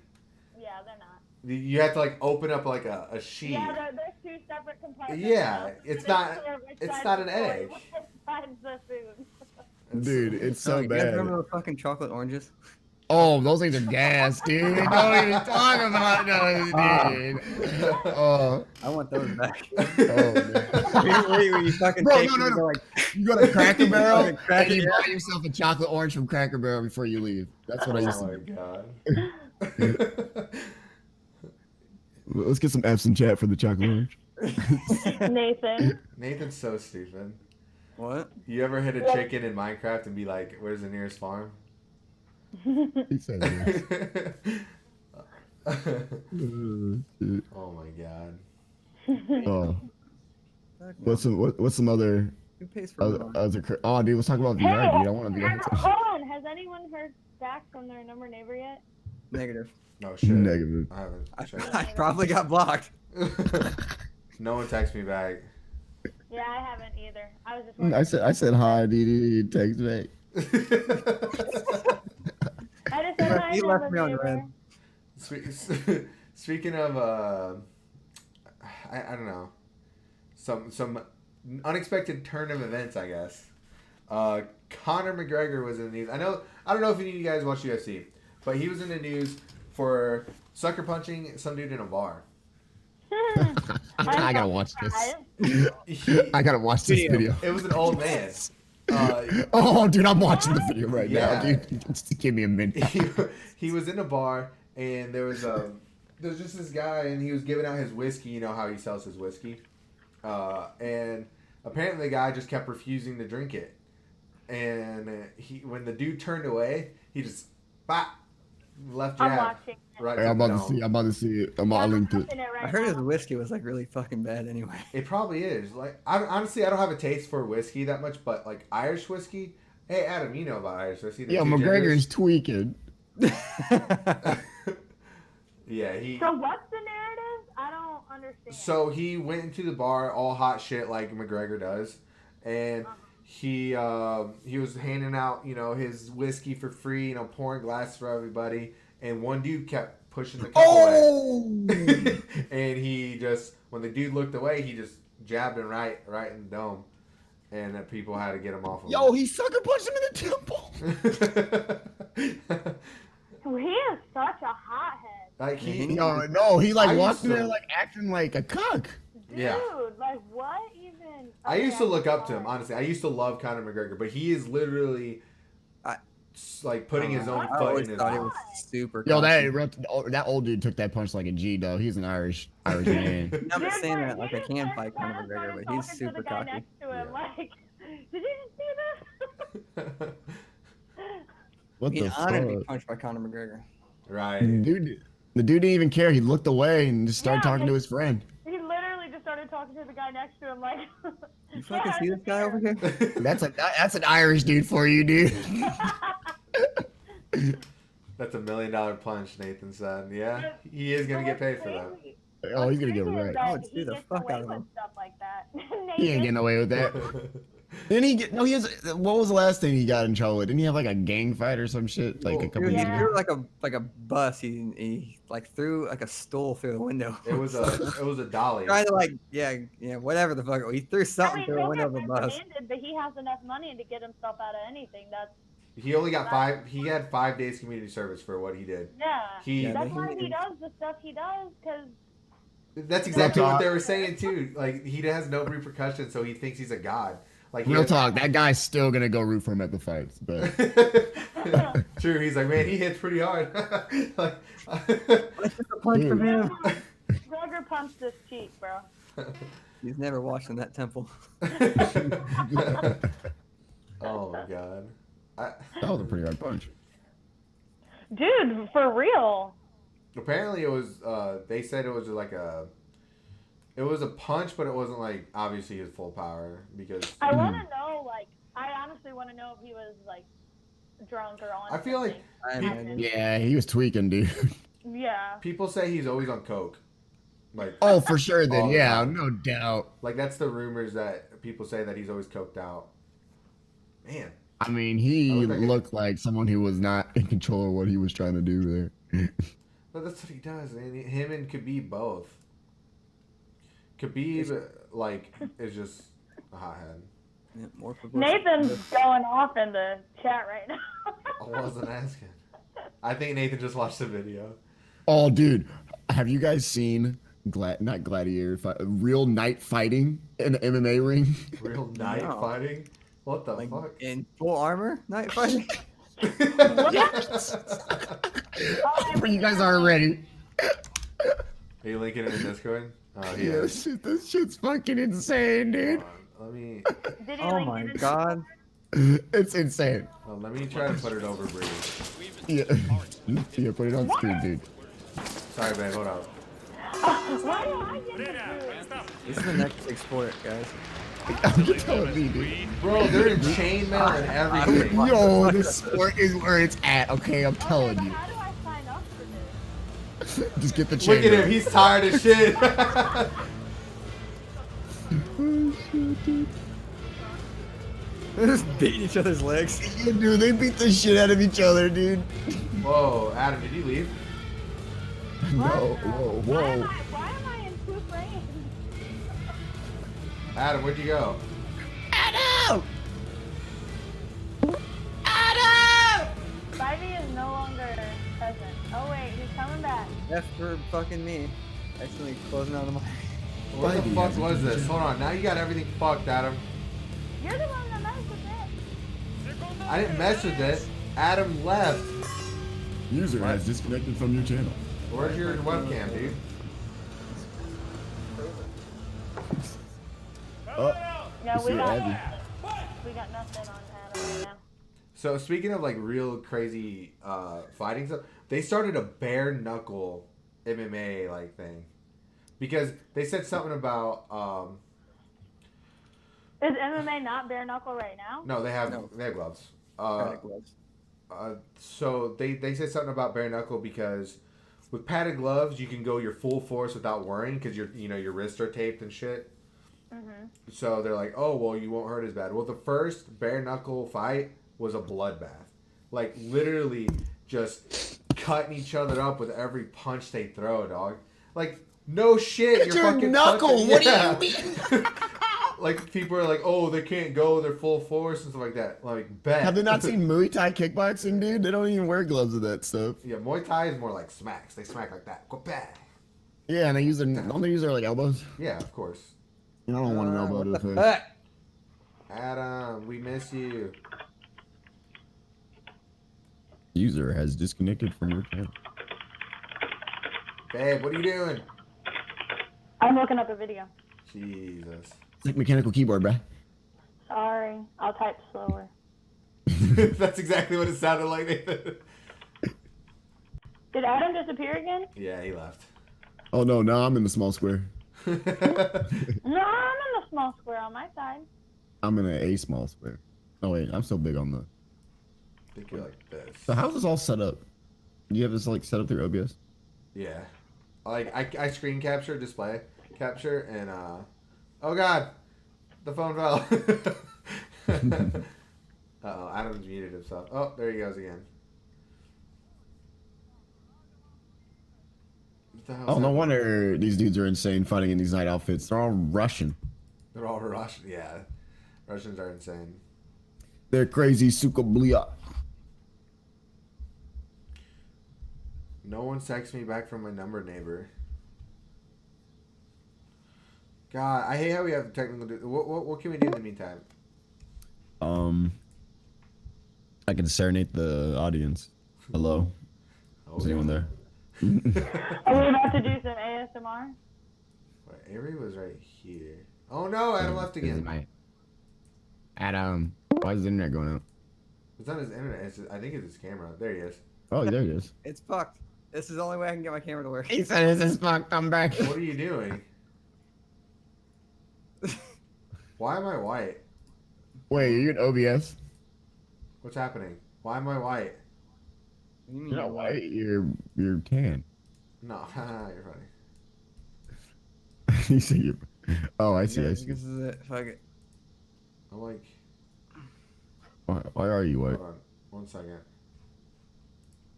Yeah, they're not.
You have to like open up like a sheet.
Yeah, they're two separate compartments.
Yeah, it's not an egg.
The food.
Dude, it's so
You
bad.
guys remember the fucking chocolate oranges?
Oh, those things are gas, dude. Don't even talk about those, dude. Oh,
I want those back.
man.
Where you fucking
Bro,
take
no.
them and go like,
You go to Cracker Barrel
Fucking Cracker
and you
Barrel.
buy yourself a chocolate orange from Cracker Barrel before you leave. That's what I used
Oh
to
my
do.
god.
Let's get some F's in chat for the chocolate orange.
Nathan.
Nathan's so stupid.
what?
You ever hit a chicken in Minecraft and be like, "Where's the nearest farm?"
He said
Oh my god.
Oh, what's some other?
Who pays for it?
Oh, dude, let's talk about VR, dude. I want to VR.
Hold on. Has anyone heard back from their number neighbor yet?
Negative.
No shit.
Negative.
I haven't checked.
I probably got blocked.
No one texts me back.
Yeah, I haven't either. I was just wondering.
I said hi, Dee. Text back.
I just said hi.
He left
number
me on
neighbor.
red.
Speaking of, I don't know, some unexpected turn of events, I guess. Conor McGregor was in the news. I don't know if any of you guys watch UFC, but he was in the news for sucker punching some dude in a bar.
I gotta watch this.
He-
I gotta watch this video.
it was an old man.
Oh, dude, I'm watching the video right
Yeah.
now, dude. Just give me a minute.
He was in a bar, and there was just this guy, and he was giving out his whiskey. You know how he sells his whiskey, and apparently the guy just kept refusing to drink it. And when the dude turned away, he just left
I'm
jab
watching.
right.
I'm
to
about
the
to see.
dome.
I'm about to see it. I'll link to it.
I heard his whiskey was like really fucking bad anyway.
It probably is. Like, honestly, I don't have a taste for whiskey that much, but like Irish whiskey. Hey, Adam, you know about Irish whiskey. The
Yeah,
two
McGregor's
genders.
tweaking.
Yeah, he.
So what's the narrative? I don't understand.
So he went into the bar all hot shit like McGregor does, and he was handing out his whiskey for free, pouring glasses for everybody, and one dude kept pushing the cup away, and he just when the dude looked away, he just jabbed him right in the dome, and then people had to get him off of
Yo, he sucker punched him in the temple.
He is such a hothead.
Like he
No, he like
I
walked
used
in there
to-
like acting like a cuck.
Dude,
Yeah.
like what even?
I used to look up to him,
sorry.
honestly. I used to love Conor McGregor, but he is literally like putting his own
I
foot
always
in his
thought he
mouth.
was super.
Yo,
cocky.
that old dude took that punch like a G, though. He's an Irish man.
I'm not
Dude,
saying
like,
that like
he
I
just
can
turned
fight
around
Conor
and
McGregor,
started
but he's
talking to the
super
guy
cocky.
next to him,
Yeah.
like, did you just see this?
What
He's
the
honored to be
fuck?
punched by Conor McGregor.
Right.
Dude, the dude didn't even care. He looked away and just started
Yeah,
talking to
like-
his friend.
He literally just started talking to the guy next to him, like.
You fucking see this guy over here?
That's an Irish dude for you, dude.
That's $1 million punch, Nathan said. Yeah, he is gonna get paid for that.
Oh, he's gonna get right.
I would sue the fuck out of him.
Stuff like that.
He ain't getting away with that. Didn't he get? No, he has. What was the last thing he got in trouble with? Didn't he have like a gang fight or some shit like a couple
He
years ago?
threw like a bus. He like threw like a stool through the window.
It was a dolly.
Trying to like yeah whatever the fuck. He threw something through the window of the bus.
Reprimanded, but he has enough money to get himself out of anything.
He only got 5. He had 5 days community service for what he did.
Yeah. That's why he does the stuff he does, because.
That's exactly what they were saying too. Like he has no repercussions, so he thinks he's a god. Like
Real talk, that guy's still gonna go root for him at the fights, but
true. He's like, man, he hits pretty hard. Like,
punch from him.
Berger punched his cheek, bro.
He's never washed in that temple.
Oh my god.
that was a pretty hard punch.
Dude, for real.
Apparently, it was. They said it was like a. It was a punch, but it wasn't like obviously his full power because.
I want to know, like, I honestly want to know if he was like drunk or on.
I feel like.
Yeah, he was tweaking, dude.
Yeah.
People say he's always on coke. Like.
Oh, for sure. Then yeah,
time.
no doubt.
Like that's the rumors that people say that he's always coked out. Man.
I mean, he looked like someone who was not in control of what he was trying to do there.
But that's what he does. Man. Him and Khabib both. Khabib, like, is just a hothead.
Yeah,
Nathan's going off in the chat right now.
I wasn't asking. I think Nathan just watched the video.
Oh, dude, have you guys seen not gladiator fight, real night fighting in an MMA ring?
Real night fighting? What the fuck?
In full armor night fighting?
You guys aren't ready.
Are you linking it in Discord? Oh, yeah.
This shit's fucking insane, dude.
Let me.
Oh my god.
It's insane.
Well, let me try to put it over Bree.
Yeah. Yeah, put it on screen, dude.
Sorry, babe. Hold up.
Why do I get
This is the next big sport, guys.
I'm just telling you, dude.
Bro, they're in chainmail and everything.
Yo, this sport is where it's at, okay? I'm telling you.
How do I sign up for this?
Just get the chain.
Look at him. He's tired as shit.
Oh, shit, dude.
They're just beating each other's legs.
Yeah, dude, they beat the shit out of each other, dude.
Whoa, Adam, did you leave?
No, whoa,
Why
whoa.
am I in 2 frames?
Adam, where'd you go?
Adam!
Spivey is no longer present. Oh wait, he's coming back.
F for fucking me. Accidentally closing on the mic.
What the fuck was this? Hold on, now you got everything fucked, Adam.
You're the one that messed with it.
I didn't mess with it. Adam left.
User has disconnected from your channel.
Where's your webcam, dude?
Oh,
No, we
see
got
Abby.
nothing on Adam right now.
So speaking of like real crazy fighting stuff, they started a bare knuckle MMA like thing because they said something about
Is MMA not bare knuckle right now?
no, they have
No.
gloves.
Padded gloves.
So they said something about bare knuckle because with padded gloves you can go your full force without worrying because your wrists are taped and shit.
Mm-hmm.
So they're like, oh well, you won't hurt as bad. Well, the first bare knuckle fight was a bloodbath, like literally just cutting each other up with every punch they throw, dog. Like no shit,
It's your
fucking
knuckle.
punching-
What
yeah.
do you mean?
Like people are like, oh, they can't go their full force and stuff like that. Like, bet.
Have they not seen Muay Thai kickboxing, dude? They don't even wear gloves with that stuff.
Yeah, Muay Thai is more like smacks. They smack like that. Go back.
Yeah, and don't they use their like elbows?
Yeah, of course.
I don't want an elbow to the face.
Heck?
Adam, we miss you.
User has disconnected from your channel.
Babe, what are you doing?
I'm looking up a video.
Jesus.
It's like mechanical keyboard, bruh.
Sorry, I'll type slower.
That's exactly what it sounded like, Nathan.
Did Adam disappear again?
Yeah, he left.
Oh no, now I'm in the small square.
No, I'm in the small square on my side.
I'm in a small square. Oh wait, I'm so big on the.
I think you're like this.
So how's this all set up? Do you have this like set up through OBS?
Yeah. Like I screen capture, display capture, and oh god, The phone fell. Uh-oh, Adam's muted himself. Oh, there he goes again. What the hell's
Oh, no
happening?
wonder these dudes are insane fighting in these night outfits. They're all Russian.
They're all Russian. Yeah. Russians are insane.
They're crazy, suka blia.
No one texts me back from my number, neighbor. God, I hate how we have technical... What can we do in the meantime?
I can serenade the audience. Hello? Is anyone there?
Are we about to do some ASMR?
Wait, Avery was right here. Oh no, Adam left again.
Adam, why is the internet going out?
It's not his internet. I think it's his camera. There he is.
Oh, there it is.
It's fucked. This is the only way I can get my camera to work.
He said this is fucked. I'm back.
What are you doing? Why am I white?
Wait, are you in OBS?
What's happening? Why am I white?
What do you mean
You're not
you're
white. You're tan.
No, you're funny.
You see you. Oh, I see.
Yeah,
I see.
this is it. Fuck it.
I'm like,
Why are you white?
hold on, 1 second.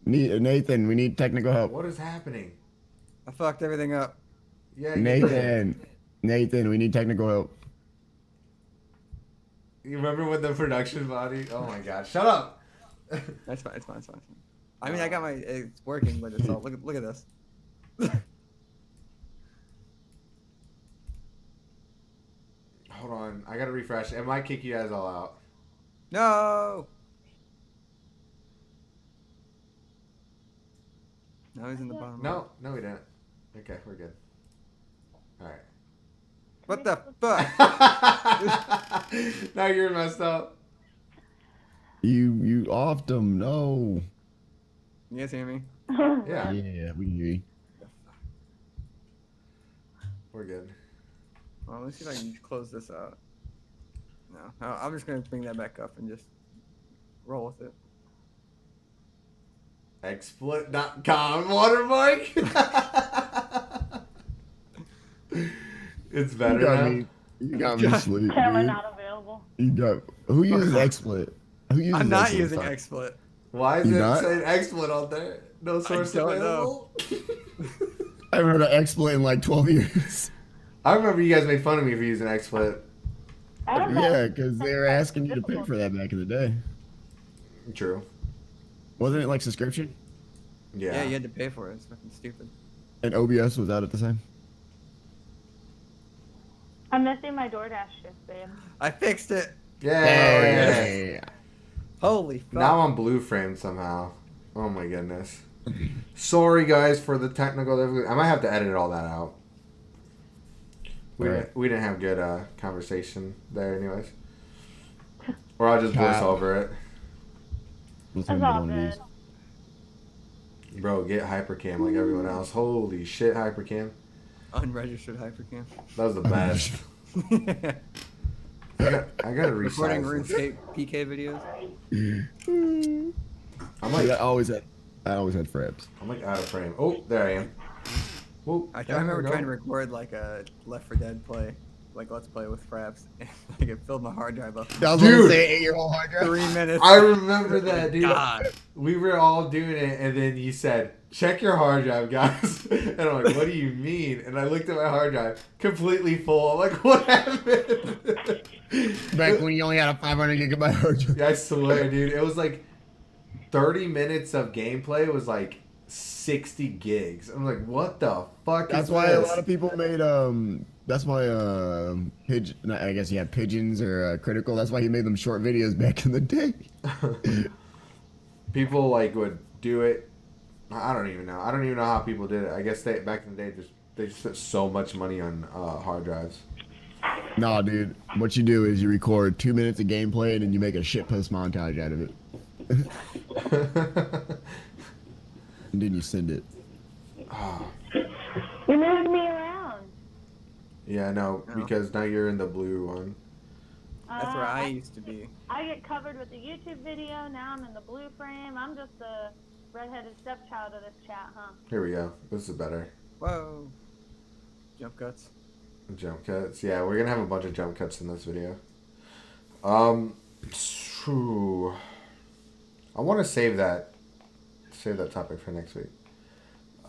Nathan, we need technical help.
What is happening?
I fucked everything up.
Yeah, you did.
Nathan, we need technical help.
You remember when the production body? Oh my god, shut up!
That's fine. It's fine. It's fine. I mean, I got my. It's working, but it's all. Look at this.
Hold on, I gotta refresh. It might kick you guys all out.
No. No, he's in the bottom.
No, we didn't. Okay, we're good. All right.
What the fuck?
Now you're messed up.
You offed him. No.
You guys hear me?
Yeah,
Yeah, we hear you.
we're good.
Well, let's see if I can close this out. No, I'm just gonna bring that back up and just roll with it.
XSplit.com watermark. It's better now.
You got me asleep,
Camera
dude.
not available.
Who uses XSplit? Who uses
I'm not
XSplit?
using XSplit.
Why is
You
it
not?
saying XSplit on there? No source
don't
available.
I haven't heard of XSplit in like 12 years.
I remember you guys made fun of me for using XSplit.
I don't know.
Yeah, because they were asking you to pay for that back in the day.
True.
Wasn't it like subscription?
Yeah.
Yeah, you had to pay for it. It's fucking stupid.
And OBS was out at the time?
I'm missing my DoorDash shift, babe.
I fixed it.
Yay.
Holy fuck.
Now I'm blue framed somehow. Oh my goodness. Sorry guys for the technical difficulty. I might have to edit all that out. We didn't have good conversation there anyways. Or I'll just voice over it.
Let's
That's
have
all
one of these.
good.
Bro, get Hypercam like everyone else. Holy shit, Hypercam.
Unregistered Hypercam.
That was the best. I gotta
Recording
resize this.
RuneScape PK videos.
I'm like
I always had fraps.
I'm like out of frame. Oh, there I am. Whoa,
I
there we
remember
go.
trying to record like a Left 4 Dead play, like Let's Play with Fraps, and like it filled my hard drive up.
I was
Dude.
gonna say 8-year whole hard drive.
3 minutes.
I remember that, dude.
God.
We were all doing it, and then you said, "Check your hard drive, guys." And I'm like, "What do you mean?" And I looked at my hard drive, completely full. I'm like, "What happened?"
Back when you only had a 500 gigabyte hard drive.
I swear, dude, it was like 30 minutes of gameplay was like 60 gigs. I'm like, what the fuck
That's
is
why
this?
a lot of people made That's why pigeon. I guess he had pigeons or critical. That's why he made them short videos back in the day.
People like would do it. I don't even know. I don't even know how people did it. I guess they back in the day they just spent so much money on hard drives.
Nah, dude. What you do is you record 2 minutes of gameplay and then you make a shitpost montage out of it, and then you send it.
You moved me around.
Yeah, no,
Oh.
because now you're in the blue one.
That's where I used to be.
I get covered with the YouTube video. Now I'm in the blue frame. I'm just the redheaded stepchild of this chat, huh?
Here we go. This is better.
Whoa. Jump cuts.
Jump cuts. Yeah, we're gonna have a bunch of jump cuts in this video. Phew. I want to save that topic for next week.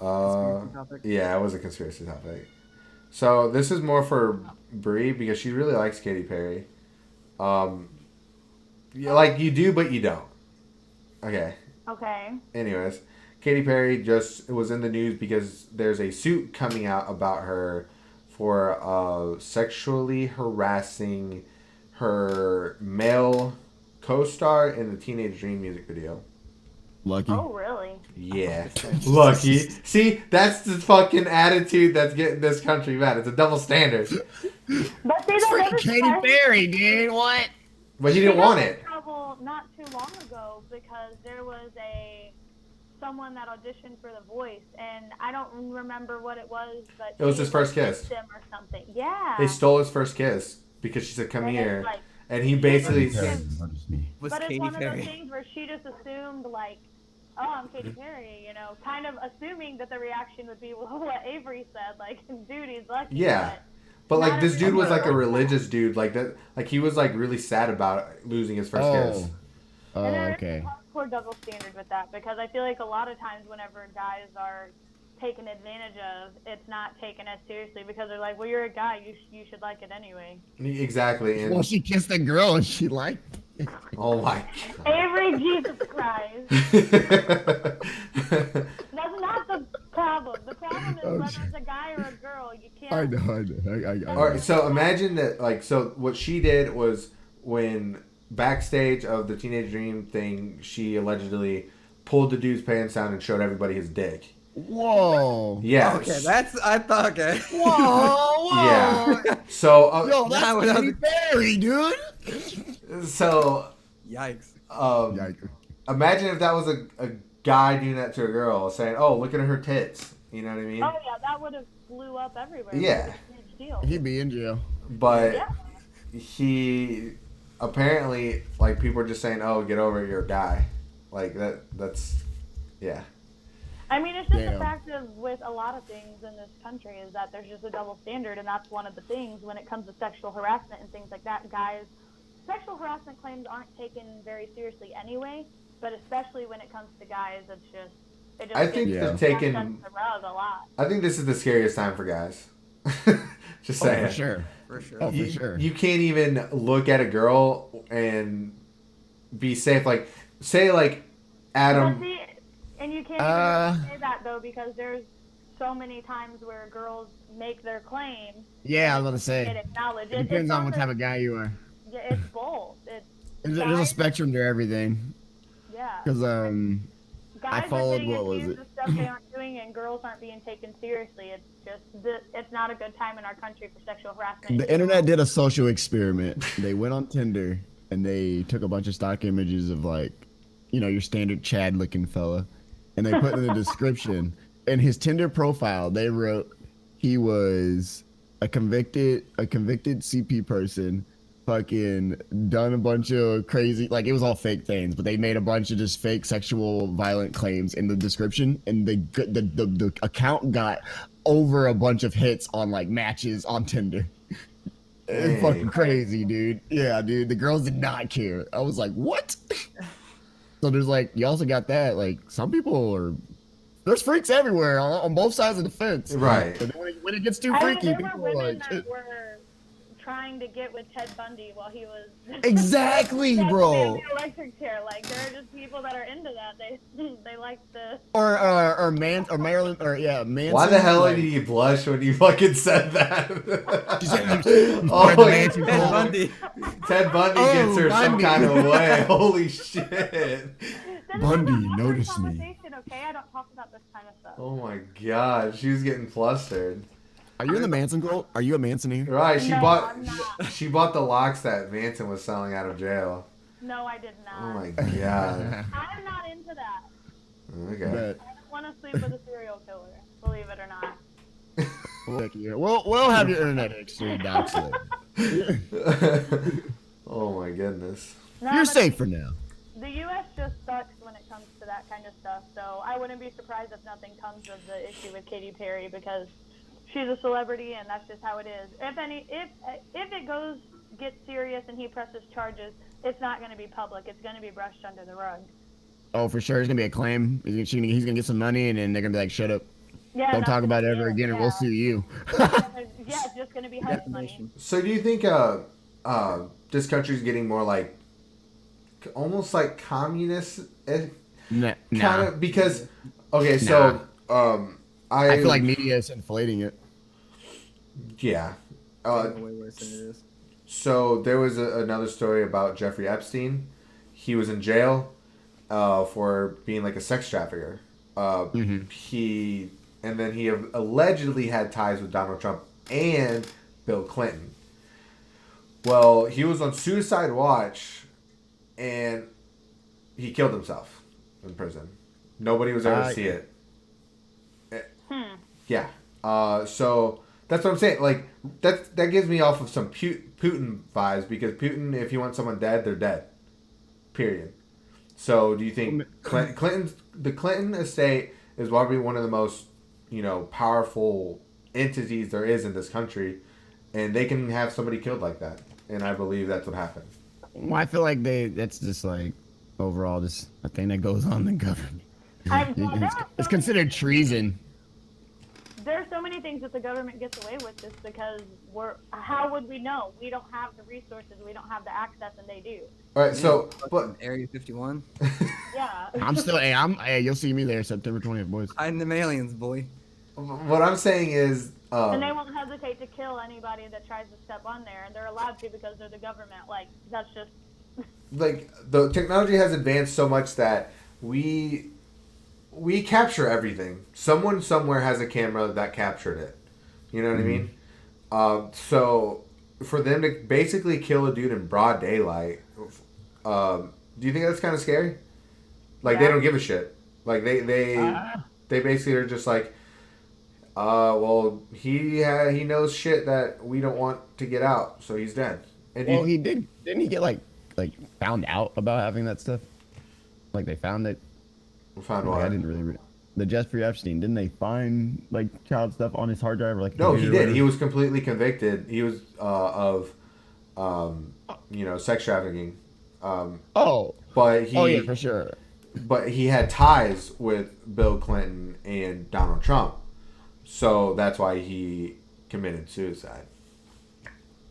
Yeah, it was a conspiracy topic. So this is more for Bree because she really likes Katy Perry. Like you do, but you don't. Okay.
Okay.
Anyways, Katy Perry just was in the news because there's a suit coming out about her for sexually harassing her male co-star in the Teenage Dream music video.
Lucky.
Oh, really?
Yeah. Lucky. See, that's the fucking attitude that's getting this country mad. It's a double standard.
But see,
It's
that
freaking Katy Perry, dude. What?
But he didn't want it.
Trouble not too long ago because there was someone that auditioned for The Voice, and I don't remember what it was, but
It was his first kiss.
Him or something. Yeah.
They stole his first kiss because she said, "Come here,"
Like,
and he basically
was
Was
it's
Katy
one of
Perry.
those things where she just assumed, like, oh, I'm Katy Perry, you know, kind of assuming that the reaction would be what Avery said, like, dude, he's lucky.
Yeah. But like this dude was like a religious dude, like that, like he was like really sad about losing his first kiss.
Oh,
And there
okay.
is a hardcore double standard with that because I feel like a lot of times whenever guys are taken advantage of, it's not taken as seriously because they're like, well, you're a guy, you should like it anyway.
Exactly. And
Well, she kissed a girl and she liked it.
oh my
Avery, Jesus Christ.
god.
That's not the problem. The problem is
Okay.
whether it's a guy or a girl, you can't.
I know.
All right, so imagine that, like, so what she did was when backstage of the Teenage Dream thing, she allegedly pulled the dude's pants down and showed everybody his dick.
Whoa.
Yeah.
Okay, I thought, okay.
Whoa.
Yeah. So,
Yo,
Now
that's
it
Katy Perry, dude.
so,
Yikes.
Yikes.
imagine if that was a guy doing that to a girl, saying, "Oh, look at her tits." You know what I mean?
Oh yeah, that would have blew up everywhere.
Yeah.
It was a huge deal.
He'd be in jail.
But
Yeah.
he apparently, like, people are just saying, "Oh, get over it, you're a guy." Like that's yeah.
I mean, it's just
Damn.
the fact of with a lot of things in this country is that there's just a double standard, and that's one of the things when it comes to sexual harassment and things like that. Guys, sexual harassment claims aren't taken very seriously anyway, but especially when it comes to guys, it just
I think
gets
they're
brushed
taking.
under the rug a lot.
I think this is the scariest time for guys. Just
Oh,
saying.
for sure.
For sure.
Oh, for
You,
sure.
you can't even look at a girl and be safe. Like, say, like,
But
Adam.
see, and you can't even say that though because there's so many times where girls make their claim.
Yeah, I was about to
Get
say.
acknowledged.
It depends on what type of guy you are.
Yeah, it's both. It's
There's a
guys-
spectrum to everything.
Yeah.
Because
Guys
followed-
are getting
what was
accused
it?
of stuff they aren't doing, and girls aren't being taken seriously. It's just it's not a good time in our country for sexual harassment.
the internet did a social experiment. They went on Tinder and they took a bunch of stock images of, like, you know, your standard Chad looking fella, and they put in the description. In his Tinder profile, they wrote he was a convicted CP person, fucking done a bunch of crazy, like, it was all fake things, but they made a bunch of just fake sexual violent claims in the description, and the account got over a bunch of hits on, like, matches on Tinder. It's
Dang.
fucking crazy, dude. Yeah, dude. The girls did not care. I was like, what? So there's, like, you also got that, like, some people are, there's freaks everywhere on both sides of the fence.
Right.
And then when it gets too
I mean,
freaky,
there
people
were
are
women
like,
that were trying to get with Ted Bundy while he was
exactly,
That's
bro.
the electric chair. Like there are just people that are into that. They like the.
Or Marilyn, or yeah, Manson.
Why the hell
like,
did you blush when you fucking said that?
She said,
Oh,
the
yeah.
Manson
Ted
call.
Bundy.
Ted Bundy
Oh,
gets her some
Bundy.
kind of way. Holy shit.
This
Bundy,
is an awkward
notice me.
conversation, okay? I don't talk about this kind of stuff.
Oh my god, she was getting flustered.
Are you in the Manson cult? Are you a Mansoneer?
Right, she
No,
bought
I'm not.
she bought the locks that Manson was selling out of jail.
No, I did not.
Oh my god.
I'm not into that.
Okay.
But,
I don't want to sleep with a serial killer. Believe it or not.
heck yeah. We'll have your internet history docs later.
Oh my goodness.
No,
You're
but
safe for now.
The U.S. just sucks when it comes to that kind of stuff. So I wouldn't be surprised if nothing comes of the issue with Katy Perry because she's a celebrity, and that's just how it is. If it gets serious and he presses charges, it's not going to be public. It's going to be brushed under the rug.
Oh, for sure. It's going to be a claim. He's going to get some money, and then they're going to be like, shut up.
Yeah,
Don't talk about it ever again, or we'll sue you.
It's just going to be hush money.
So do you think this country's getting more like, almost like communist?
Nah.
Kind of, because, okay, so I
feel like media is inflating it.
Yeah.
Way worse than it is.
So there was another story about Jeffrey Epstein. He was in jail for being like a sex trafficker. He allegedly had ties with Donald Trump and Bill Clinton. Well, he was on suicide watch, and he killed himself in prison. Nobody was ever to see it. Yeah. So that's what I'm saying. Like that gives me off of some Putin vibes, because Putin, if he wants someone dead, they're dead. Period. So do you think the Clinton estate is probably one of the most, powerful entities there is in this country, and they can have somebody killed like that? And I believe that's what happened.
Well, I feel like that's just like overall just a thing that goes on in government. It's considered treason.
There's so many things that the government gets away with just because how would we know? We don't have the resources, we don't have the access, and they do.
All right, so but
Area 51.
Yeah.
You'll see me there September 20th, boys.
Hiding them aliens, boy.
what I'm saying is,
and they won't hesitate to kill anybody that tries to step on there, and they're allowed to because they're the government. Like, that's just
like, the technology has advanced so much that we capture everything. Someone somewhere has a camera that captured it. You know what I mean? So for them to basically kill a dude in broad daylight, do you think that's kind of scary? Like, they don't give a shit. Like, they basically are just like, well, he knows shit that we don't want to get out, so he's dead. And
he did. Didn't he get like found out about having that stuff? Like, they found it.
Found what?
I didn't really the Jeffrey Epstein. Didn't they find like child stuff on his hard drive? Or, like,
no, he did. He was completely convicted. He was of sex trafficking. But he.
Oh yeah, for sure.
But he had ties with Bill Clinton and Donald Trump, so that's why he committed suicide.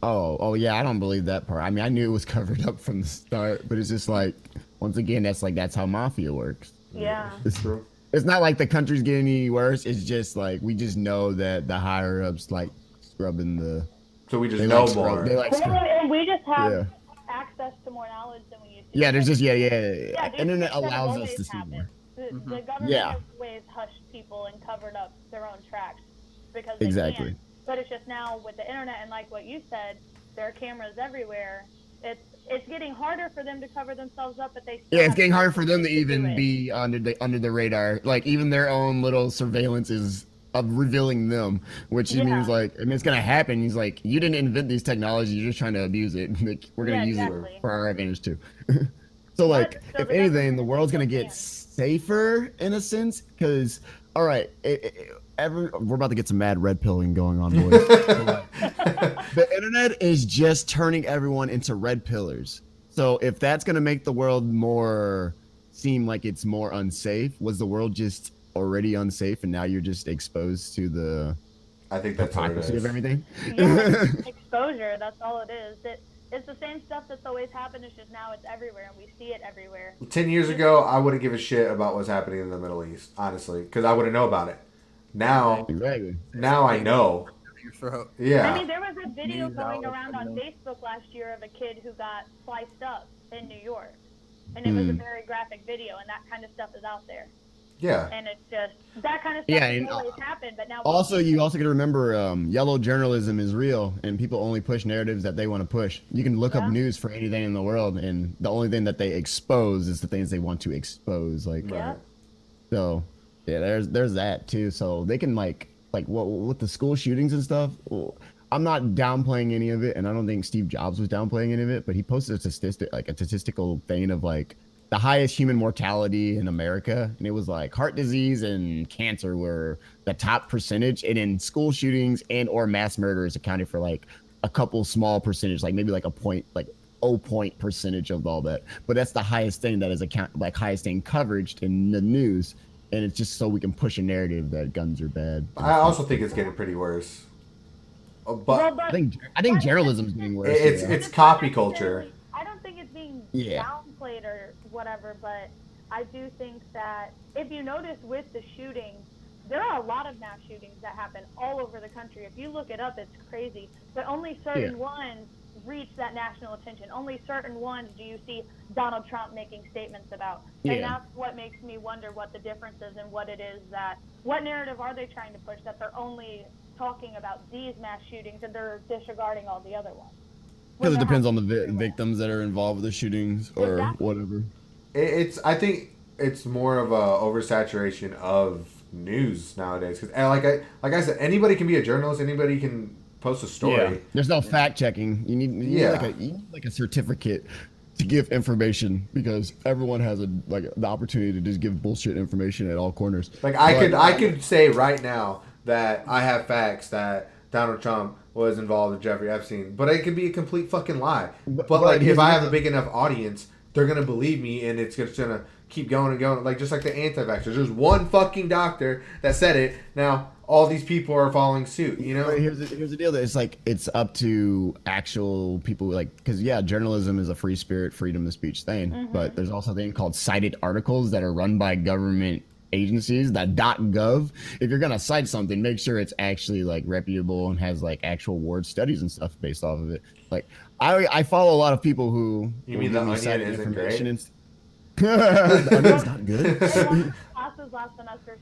Oh yeah, I don't believe that part. I mean, I knew it was covered up from the start, but it's just like, once again, that's how mafia works.
yeah.
It's true. It's not like the country's getting any worse. It's just like, we just know that the higher ups like scrubbing the.
So we just know more.
And we just have access to more knowledge than we used to.
Yeah, there's just
Yeah,
internet allows us to see more.
The government has always hushed people and covered up their own tracks because they can. But it's just now with the internet, and like what you said, there are cameras everywhere. It's getting harder for them to cover themselves up, but
it's getting harder for them to even be under the radar. Like, even their own little surveillance is revealing them, which means like, it's gonna happen. He's like, you didn't invent these technologies, you're just trying to abuse it. Like, we're gonna use it for our advantage too. So like, if anything, the world's gonna get safer in a sense, because all right, we're about to get some mad red pilling going on, boys. The internet is just turning everyone into red pillars. So if that's going to make the world seem like it's more unsafe, was the world just already unsafe and now you're just exposed to the
I think that's
hypocrisy of everything?
Yeah, exposure, that's all it is. It's the same stuff that's always happened, it's just now it's everywhere and we see it everywhere.
10 years ago, I wouldn't give a shit about what's happening in the Middle East, honestly, because I wouldn't know about it. Now I know. Yeah.
I mean, there was a video going around on Facebook last year of a kid who got sliced up in New York. And it was a very graphic video, and that kind of stuff is out there.
Yeah.
And it's just, that kind of stuff has always happened, but now...
You also got to remember, yellow journalism is real, and people only push narratives that they want to push. You can look up news for anything in the world, and the only thing that they expose is the things they want to expose. Like, so... Yeah, there's that too. So they can like what with the school shootings and stuff. Well, I'm not downplaying any of it, and I don't think Steve Jobs was downplaying any of it. But he posted a statistical thing of like the highest human mortality in America, and it was like heart disease and cancer were the top percentage, and in school shootings and or mass murders accounted for like a couple small percentage, like maybe like a point, like 0 point percentage of all that. But that's the highest thing that is highest thing coverage in the news, and it's just so we can push a narrative that guns are bad.
I also think it's getting pretty worse. But
I think journalism is getting worse.
It's copy culture.
I don't think it's being
Yeah.
downplayed or whatever, but I do think that if you notice with the shootings, there are a lot of mass shootings that happen all over the country. If you look it up, it's crazy. But only certain ones reach that national attention. Only certain ones do you see Donald Trump making statements about. And that's what makes me wonder what the difference is and what it is that, what narrative are they trying to push that they're only talking about these mass shootings and they're disregarding all the other ones.
Because it depends on the victims that are involved with the shootings or whatever.
I think it's more of a oversaturation of news nowadays. Because like I said, anybody can be a journalist. Anybody can post a story.
Yeah. There's no fact checking. You need like a certificate to give information, because everyone has the opportunity to just give bullshit information at all corners.
Like I could say right now that I have facts that Donald Trump was involved with Jeffrey Epstein, but it could be a complete fucking lie. But like, if I have a big enough audience, they're gonna believe me, and it's just gonna keep going and going. Like, just like the anti-vaxxers, there's one fucking doctor that said it. Now all these people are following suit. You know.
Here's the deal. That it's up to actual people, like, because journalism is a free spirit, freedom of speech thing. But there's also a thing called cited articles that are run by government agencies, that .gov. If you're gonna cite something, make sure it's actually like reputable and has like actual ward studies and stuff based off of it. Like I follow a lot of people who
you mean the Onion isn't great?
The Onion's not good.
In one of the classes last semester,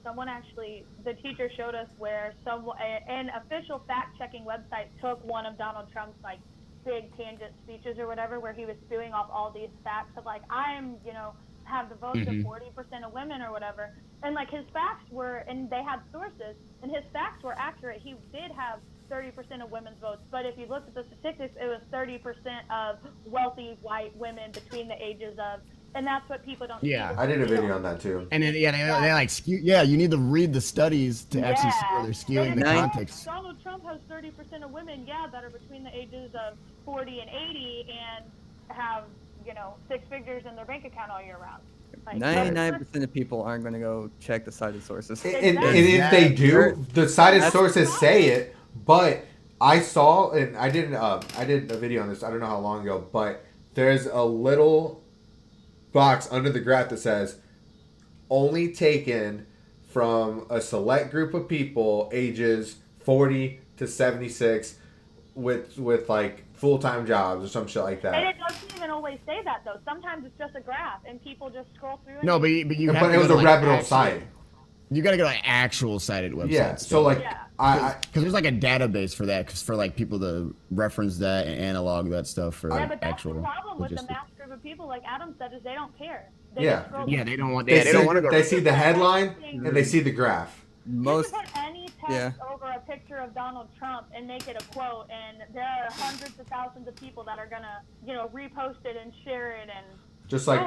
the teacher showed us where an official fact-checking website took one of Donald Trump's like big tangent speeches or whatever, where he was spewing off all these facts of like, have the votes of 40% of women or whatever. And like his facts were, and they had sources, and his facts were accurate. He did have 30% of women's votes, but if you looked at the statistics, it was 30% of wealthy white women between the ages of, and that's what people don't see.
I did a video on that too.
And then they like skew. Yeah, you need to read the studies to actually see where they're skewing the context.
Donald Trump has 30% of women, that are between the ages of 40 and 80 and have, 6 figures in their bank account all year round. Like,
99% of people aren't going to go check the cited sources.
And if they do, the cited sources say it. But I saw, and I did a video on this. I don't know how long ago, but there's a little box under the graph that says only taken from a select group of people ages 40 to 76 with like full-time jobs or some shit like that.
And it doesn't even always say that though. Sometimes it's just a graph and people just scroll through it.
No, but
it was a reputable site.
You gotta go to like actual cited websites.
Yeah. So like,
because there's like a database for that, for like people to reference that and analog that stuff for
but that's
actual.
The problem with the mass group of people, like Adam said, is they don't care.
They don't want.
They
don't want to go.
They see the headline and they see the graph.
You can put any text over a picture of Donald Trump and make it a quote, and there are hundreds of thousands of people that are gonna, repost it and share it and.
Just like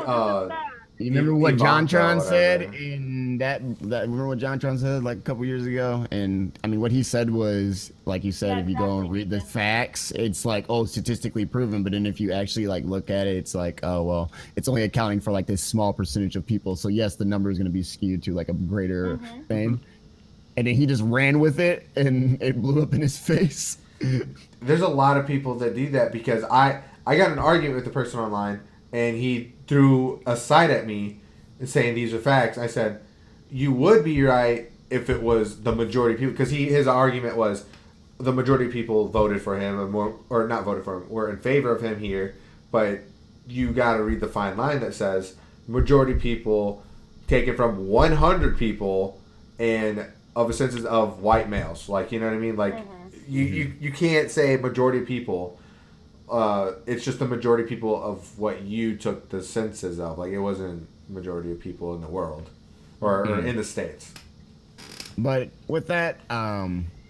you remember what JonTron said in that remember what JonTron said like a couple years ago? And I mean what he said was, like you said, if you go and read the facts, it's like, statistically proven, but then if you actually like look at it, it's like, it's only accounting for like this small percentage of people. So yes, the number is gonna be skewed to like a greater thing. And then he just ran with it and it blew up in his face.
There's a lot of people that do that, because I got an argument with the person online, and he threw a site at me and saying these are facts. I said, you would be right if it was the majority of people, because his argument was the majority of people voted for him, or not voted for him, were in favor of him here, but you got to read the fine line that says majority of people taken from 100 people and of a census of white males. Like, you know what I mean? Like, you can't say majority of people. It's just the majority of people of what you took the census of. Like, it wasn't majority of people in the world or in the States.
But with that,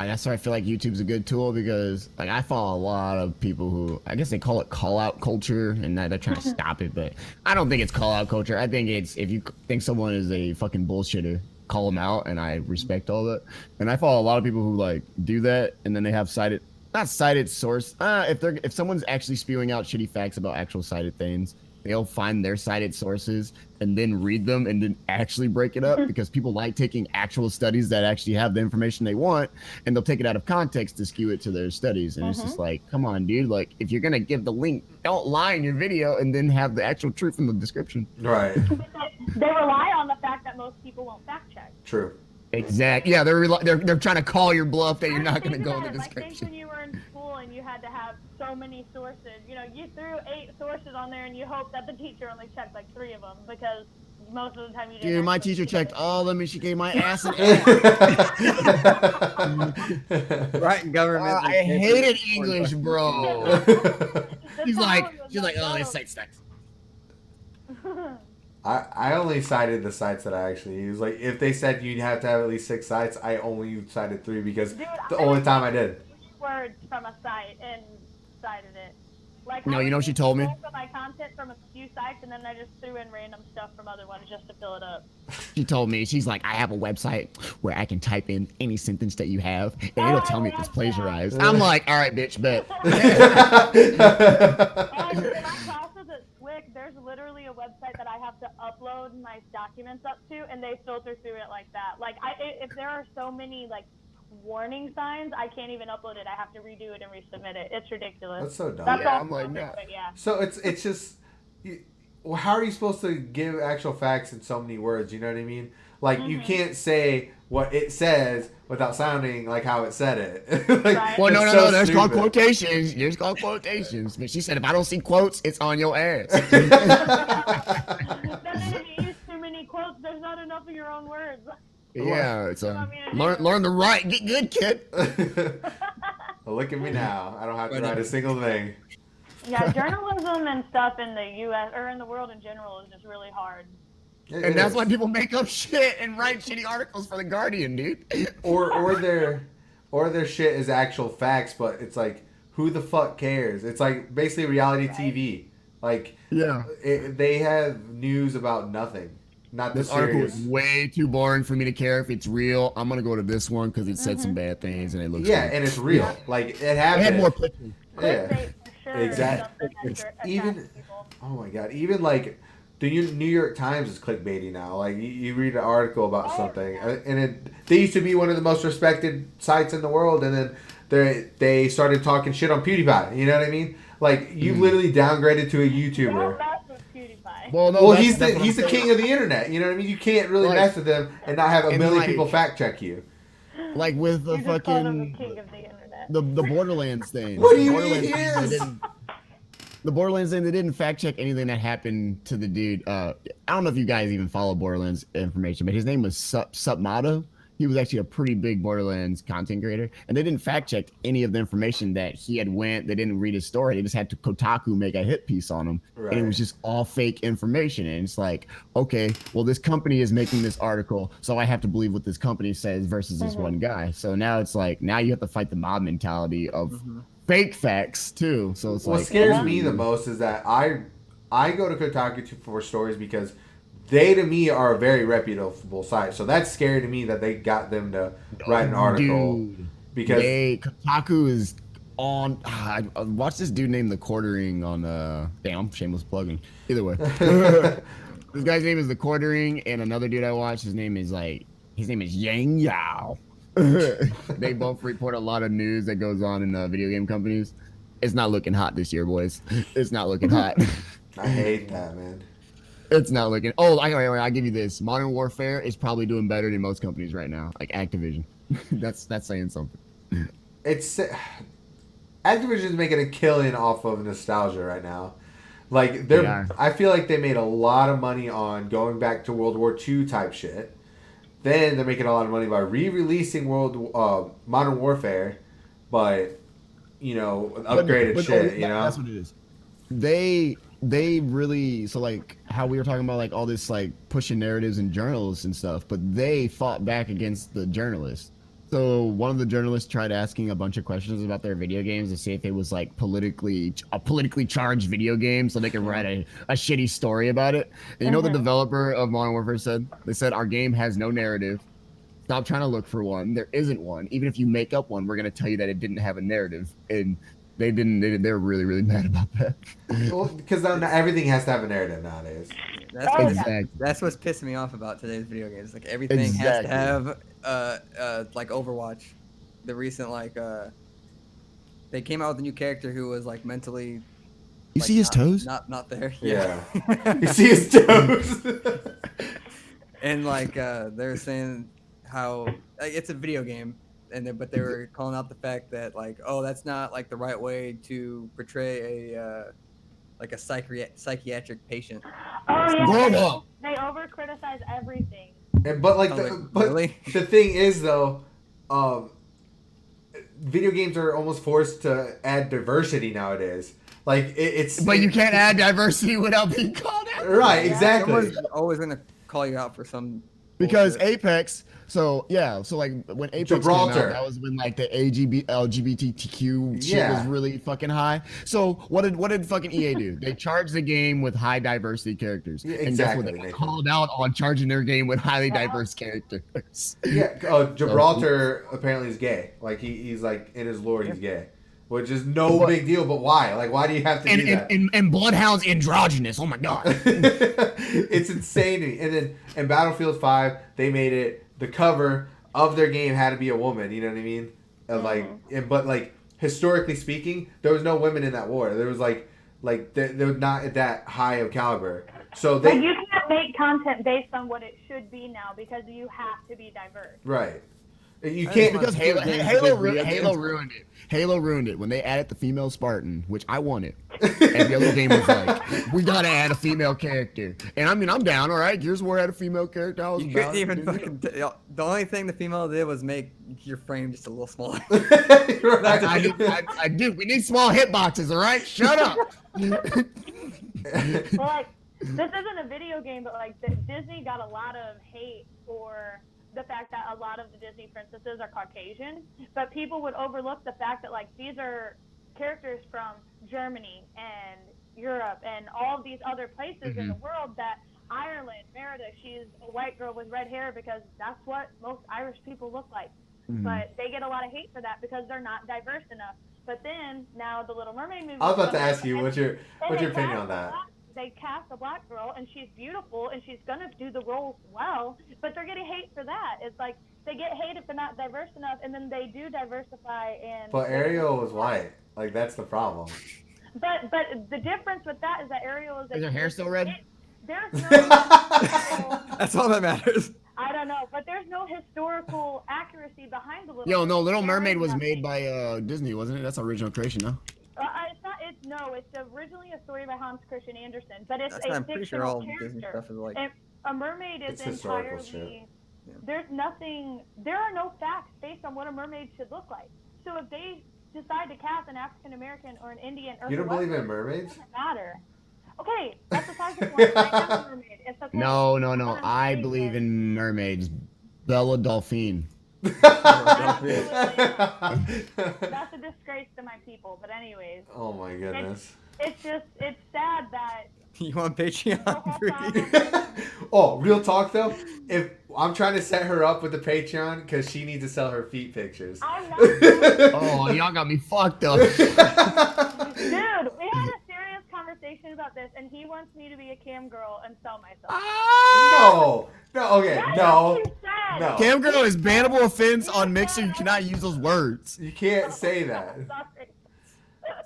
And that's why I feel like YouTube's a good tool because like I follow a lot of people who I guess they call it call out culture and that they're trying to stop it, but I don't think it's call out culture. I think it's if you think someone is a fucking bullshitter, call them out, and I respect all that. And I follow a lot of people who like do that and then they have not cited source. If someone's actually spewing out shitty facts about actual cited things, they'll find their cited sources and then read them and then actually break it up because people like taking actual studies that actually have the information they want and they'll take it out of context to skew it to their studies. And it's just like, come on, dude. Like, if you're going to give the link, don't lie in your video and then have the actual truth in the description.
Right.
They rely on the fact that most people won't fact check.
True.
Exactly. Yeah, they're trying to call your bluff that you're not going to go in the
Like, think
description.
when you were in school and you had to have so many sources. You know, you threw 8 sources on there and you hope that the teacher only checked like 3 of them because most of the time you didn't.
Dude, my teacher checked all of them and she gave my ass an A.
Right in government.
I hated English, bro. she's like, oh, this site sucks.
I only cited the sites that I actually use. Like, if they said you'd have to have at least 6 sites, I only cited 3 because the only time I did.
Words from a site and cited it. Like,
No, you know what she told me?
For my content from a few sites, and then I just threw in random stuff from other ones just to fill it up.
She told me, she's like, I have a website where I can type in any sentence that you have, and it'll tell me if it's plagiarized. I'm like, all right, bitch, bet.
And in my classes at SWIC, there's literally a website that I have to upload my documents up to, and they filter through it like that. Like, if there are so many, like, warning signs, I can't even upload it. I have to redo it and resubmit it. It's ridiculous.
That's so dumb.
Yeah, I'm like, no.
Yeah.
So it's just, well, how are you supposed to give actual facts in so many words? You know what I mean? Like, you can't say what it says without sounding like how it said it. Like,
Right.
Well, no,
so
there's called
stupid.
quotations. There's called quotations. But she said, if I don't see quotes, it's on your ass.
Then if you use too many quotes, there's not enough of your own words.
Yeah, it's
I mean,
learn to write. Get good, kid.
Well, look at me now. I don't have to write a single thing.
Yeah, journalism and stuff in the U.S. or in the world in general is just really hard.
And that's why people make up shit and write shitty articles for the Guardian, dude.
or their shit is actual facts, but it's like, who the fuck cares? It's like basically reality TV. Like,
Yeah.
They have news about nothing. Not the
This article
serious.
is way too boring for me to care if it's real. I'm gonna go to this one because it said some bad things and it looks.
Yeah,
good.
and it's real. Like, it
I
happened.
had more pictures.
Yeah.
Clickbait for sure is
Exactly.
something that attracts
Even,
people.
oh my god, even like the New York Times is clickbaity now. Like, you read an article about something, and they used to be one of the most respected sites in the world, and then they started talking shit on PewDiePie. You know what I mean? Like, you literally downgraded to a YouTuber.
Don't mess with PewDiePie.
Well, no,
Well,
that's
he's the king of the internet. You know what I mean? You can't really
Like-
mess with him and not have a
and
million
like-
people fact check you.
like with the
You just called him the
fucking
king of the internet.
the Borderlands thing.
What do you
Borderlands
mean he
thing, they
is?
didn't- The Borderlands thing, they didn't fact check anything that happened to the dude. I don't know if you guys even follow Borderlands information, but his name was Supmato. He was actually a pretty big Borderlands content creator, and they didn't fact check any of the information that he had went. They didn't read his story. They just had to Kotaku make a hit piece on him, and it
Right.
was just all fake information. And it's like, okay, well, this company is making this article, so I have to believe what this company says versus this one guy. So now it's like, now you have to fight the mob mentality of fake facts too. So it's
What
like,
scares me the most is that I go to Kotaku for stories because they, to me, are a very reputable site. So that's scary to me that they got them to write an article.
Dude,
Because
Kotaku is on. I watched this dude named The Quartering on. Damn, shameless plugging. Either way, this guy's name is The Quartering, and another dude I watched, his name is Yang Yao. They both report a lot of news that goes on in video game companies. It's not looking hot this year, boys. It's not looking hot.
I hate that, man.
It's not looking. Oh, I give you this. Modern Warfare is probably doing better than most companies right now, like Activision. that's saying something.
It's Activision's making a killing off of nostalgia right now. Like, I feel like they made a lot of money on going back to World War II type shit. Then they're making a lot of money by re-releasing Modern Warfare, but upgraded shit.
That's what it is. They really, so like how we were talking about like all this like pushing narratives and journalists and stuff, but they fought back against the journalists. So one of the journalists tried asking a bunch of questions about their video games to see if it was like politically charged video game, so they could write a shitty story about it. And you know what the developer of Modern Warfare said? They said our game has no narrative. Stop trying to look for one. There isn't one. Even if you make up one, we're gonna tell you that it didn't have a narrative. And they didn't. They're really, really mad about that.
Well, because everything has to have a narrative nowadays.
That's what's pissing me off about today's video games. Like everything has to have like Overwatch, the recent they came out with a new character who was like mentally.
You see his toes?
Not there.
Yeah. You see his toes.
And like they're saying how it's a video game, but they were calling out the fact that like, oh, that's not like the right way to portray a like a psychiatric patient.
Oh yeah, they over criticize everything.
But like,
really?
The thing is though, video games are almost forced to add diversity nowadays. Like
But you can't add diversity without being called out.
Right, exactly.
Someone's always gonna call you out for some.
Because
bullshit.
Apex, so like when Apex
Gibraltar.
came out, that was when like the LGBTQ shit was really fucking high. So what did fucking EA do? They charged the game with high diversity characters.
Yeah,
and guess
exactly.
what? They called out on charging their game with highly diverse characters.
Yeah, Gibraltar apparently is gay. Like he's like in his lore he's gay. Which is no big deal, but why? Like, why do you have to do that?
And Bloodhound's androgynous. Oh my god,
it's insane to me. And then in Battlefield 5, they made it the cover of their game had to be a woman. You know what I mean? But like historically speaking, there was no women in that war. There was they were not at that high of caliber. So
But you can't make content based on what it should be now because you have to be diverse.
Right. You can't
because Halo ruined it. Halo ruined it when they added the female Spartan, which I wanted. And the other game was like, we gotta add a female character. And I mean, I'm down. All right, Gears of War had a female character.
You couldn't even fucking. The only thing the female did was make your frame just a little smaller.
I do. We need small hitboxes. All right, shut up.
Well, like this isn't a video game, but like Disney got a lot of hate for the fact that a lot of the Disney princesses are Caucasian, but people would overlook the fact that like these are characters from Germany and Europe and all of these other places in the world. That Ireland, Merida, she's a white girl with red hair because that's what most Irish people look like. But they get a lot of hate for that because they're not diverse enough. But then now the Little Mermaid movie.
I was about to ask you what's your opinion on that?
They cast a black girl and she's beautiful and she's gonna do the role well, but they're getting hate for that. It's like they get hate if they're not diverse enough, and then they do diversify.
But Ariel was white. Like that's the problem.
But the difference with that is that Ariel is.
Is her hair still red?
There's no.
That's all that matters.
I don't know, but there's no historical accuracy behind the Little.
Yo, no, Little Mermaid was made by Disney, wasn't it? That's original creation, no?
It's originally a story by Hans Christian Andersen, but it's
I'm pretty sure all
character.
Disney stuff is like.
And a mermaid is entirely. There's nothing. There are no facts based on what a mermaid should look like. So if they decide to cast an African American or an Indian or
you don't believe in mermaids?
It doesn't matter. Okay, that's besides the point. I am a mermaid. It's okay.
No. I believe in mermaids. Bella Delphine.
That's a disgrace to my people. But anyways.
Oh my goodness.
It's sad that.
You want Patreon?
Oh, real talk though. If I'm trying to set her up with the Patreon because she needs to sell her feet pictures.
I'm not.
Oh, y'all got me fucked up.
Dude, we had a serious conversation about this, and he wants me to be a cam girl and sell myself.
No.
Cam girl is bannable offense on Mixer. You cannot use those words.
You can't say that.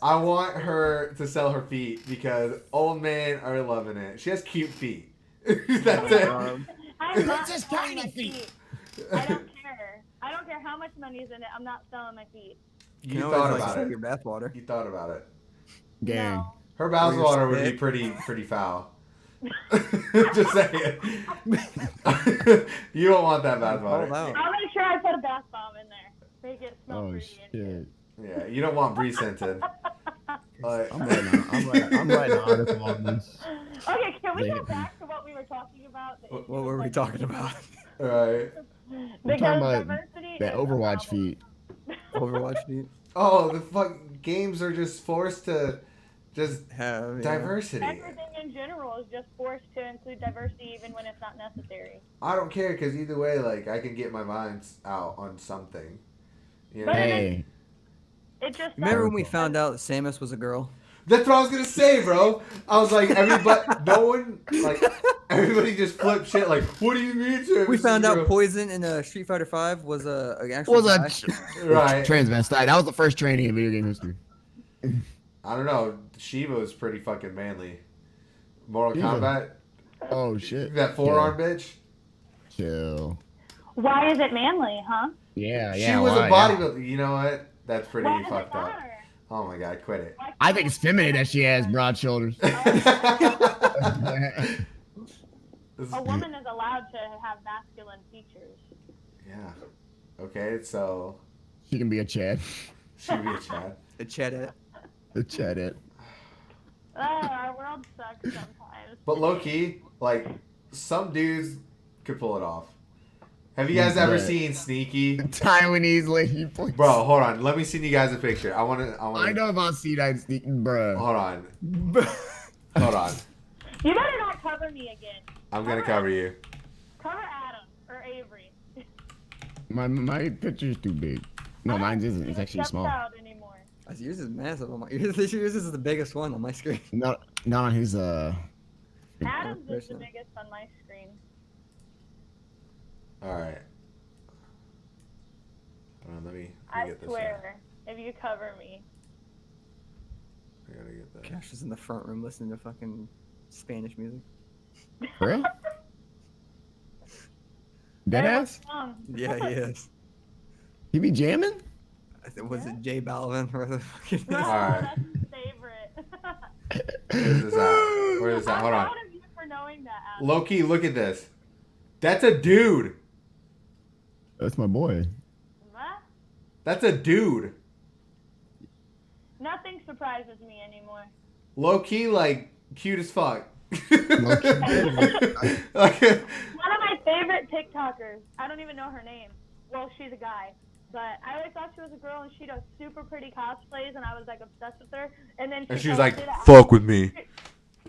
I want her to sell her feet because old men are loving it. She has cute feet. That's it.
I'm not
just
selling
tiny
my
feet.
I don't care. I don't care how much money's in it. I'm not selling my feet.
You thought about it.
Your bathwater.
You thought about it.
Gang.
No.
Her bathwater would be pretty foul. Just saying. You don't want that bathwater.
I'll make sure I put a bath bomb in there. Make it smell pretty.
Shit.
Yeah, you don't want Bree scented.
I'm writing an article on this.
Okay, can we go back to what we were talking about?
What were we talking about?
Right.
Because diversity
That Overwatch feat.
Overwatch feet.
Oh, the fuck games are just forced to just
Have
diversity.
Everything in general is just forced to include diversity even when it's not necessary.
I don't care because either way, like I can get my minds out on something. You know?
But
Hey.
it just
Remember when
sucks
we
because-
found out Samus was a girl?
That's what I was gonna say, bro. I was like, everybody just flipped shit. Like, what do you mean, sir?
We found out Poison in Street Fighter V was an actual
Was
guy.
Right.
transvestite. That was the first training in video game history.
I don't know. Shiva was pretty fucking manly. Mortal
Shiva.
Kombat.
Oh shit.
That forearm bitch.
Chill.
Why is it manly, huh?
Yeah,
She
yeah.
was
why,
a
yeah.
bodybuilder. You know what? That's pretty
Why does it
fucked up.
matter?
Oh my god, quit it.
I think it's feminine that she has broad shoulders.
A woman is allowed to have masculine features.
Yeah. Okay, so
She can be a Chad.
she'd be a Chad.
The Chadette.
A Chadette.
Oh, our world sucks sometimes.
But low key, like some dudes could pull it off. Have you guys ever
Right.
seen Sneaky?
Taiwanese lady voice.
Bro, hold on. Let me send you guys a picture. I
I
wanna
know about C9 sneaking, bruh.
hold on. Hold on.
You better not cover me again.
I'm gonna cover you.
Cover Adam or Avery.
My picture's too big. No, mine isn't. It's actually small.
Out anymore.
Yours is massive on my. Yours is the biggest one on my screen.
Not on his
Adam's is the
person.
biggest on my screen.
Alright. Hold on, let me
I
get this.
swear, if you cover me.
I gotta get that.
Cash is in the front room listening to fucking Spanish music.
For real? Deadass?
Yeah, he is.
He be jamming?
Was it J Balvin or the fucking?
No,
Alright.
that's his favorite.
Where's this at? Where is that?
I'm
Hold on.
proud of you for knowing that, Adam.
Loki, look at this. That's a dude.
That's my boy.
What?
That's a dude.
Nothing surprises me anymore.
Low key, like cute as fuck.
Low-key.
Like,
One of my favorite TikTokers. I don't even know her name. Well, she's a guy. But I always thought she was a girl, and she does super pretty cosplays, and I was like obsessed with her. And then
and she was like,
posted a-
"Fuck with me."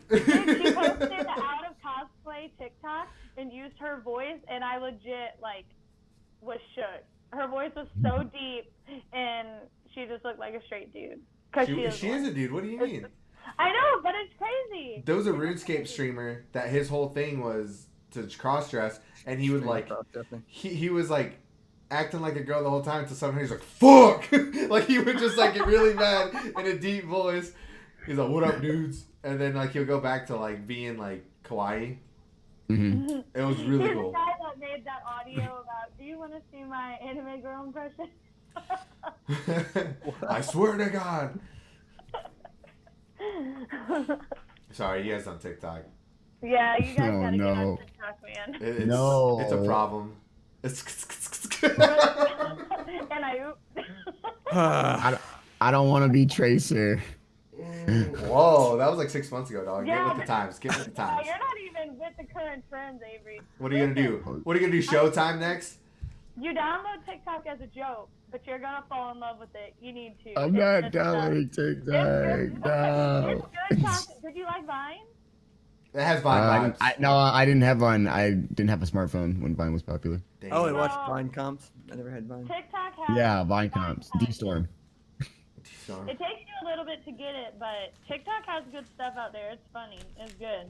Dude, she posted the out of cosplay TikTok and used her voice, and I legit like was shook. Her voice was so deep, and she just looked like a straight dude. Cause
She
is
is a dude. What do you mean?
I know, but it's crazy.
There was a RuneScape streamer that his whole thing was to cross dress, and he would like he was like acting like a girl the whole time until suddenly he's like, "Fuck!" Like he would just like get really mad in a deep voice. He's like, "What up, dudes?" And then like he'll go back to like being like kawaii.
Mm-hmm.
It was really
He's
cool.
the guy that made that audio about, do you want to see my anime girl impression?
I swear to God. Sorry, you guys on TikTok.
Yeah, you guys
Oh,
gotta get
no.
on TikTok, man.
It's,
No.
it's a problem. It's
And I
I don't want to be Tracer.
Whoa, that was like 6 months ago, dog. Get
Yeah,
with the times. Get with the times.
You're not even with the current trends, Avery.
What are you gonna do? What are you gonna do? Showtime next?
You download TikTok as a joke, but you're gonna fall in love with it. You need to.
I'm
It's
not
just,
downloading
It's
TikTok.
good.
No.
It's good content. Did you like Vine?
It has Vine vibes.
I didn't have Vine. I didn't have a smartphone when Vine was popular.
Damn.
Oh, I watched
No.
Vine comps. I never had Vine.
TikTok has.
Yeah, Vine comps. D-Storm.
It takes you a little bit to get it, but TikTok has good stuff out there. It's funny. It's good.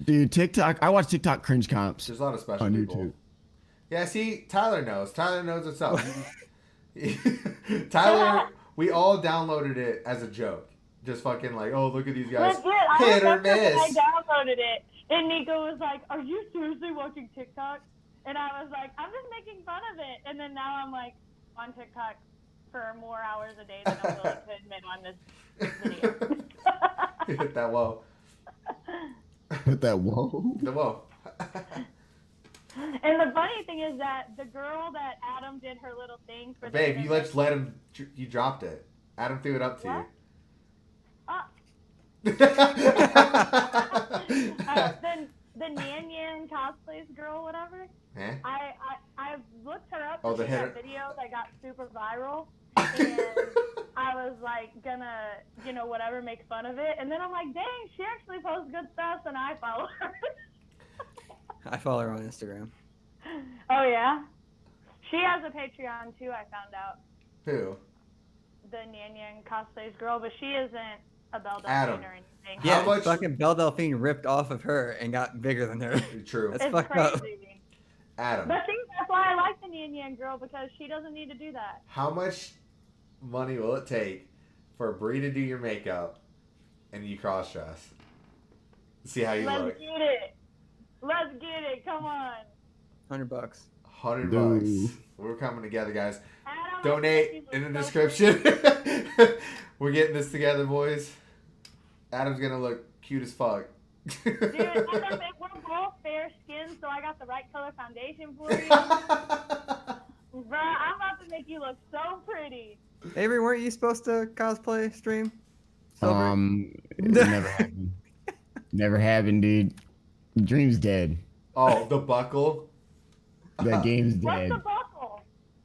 Dude, TikTok. I watch TikTok cringe comps
There's a lot of special
on
people.
YouTube.
Yeah, see, Tyler knows. Tyler knows what's up. Tyler, we all downloaded it as a joke. Just fucking like, oh, look at these guys.
Legit, I
Hit or
remember when I
miss.
downloaded it, and Nico was like, "Are you seriously watching TikTok?" And I was like, "I'm just making fun of it." And then now I'm like on TikTok for more hours a day than I'm willing to admit on this video.
Hit that whoa.
With that whoa.
The whoa.
And the funny thing is that the girl that Adam did her little thing for
Babe,
the
you just let him. You dropped it. Adam threw it up to
What?
you.
the Nyan Yan cosplays girl, whatever.
Eh?
I've looked her up.
Oh, Oh, the hitter.
that video that got super viral, and I was like gonna, whatever, make fun of it, and then I'm like, dang, she actually posts good stuff, and I follow her.
I follow her on Instagram.
Oh yeah, she has a Patreon too. I found out.
Who?
The Nyan Nyan cosplays girl, but she isn't a Belle
Adam.
Delphine or anything.
How
Yeah,
much-
fucking Belle Delphine ripped off of her and got bigger than her.
True.
That's
It's
fucked
crazy.
up.
Adam.
But see, that's why I like the Nyan Nyan girl, because she doesn't need to do that.
How much money will it take for Bree to do your makeup and you cross dress? See how you
Let's
look.
get it. Let's get it. Come on.
$100.
$100
Dude.
bucks. We're coming together, guys.
Adam,
Donate in the
so
description. We're getting this together, boys. Adam's gonna look cute as fuck.
Dude, Adam, we're both fair skinned, so I got the right color foundation for you. Bruh, I'm about to make you look so pretty.
Avery, weren't you supposed to cosplay stream? Silver?
It never happened. Never happened, dude. The dream's dead.
Oh, the buckle.
That game's
What's
dead.
the buckle?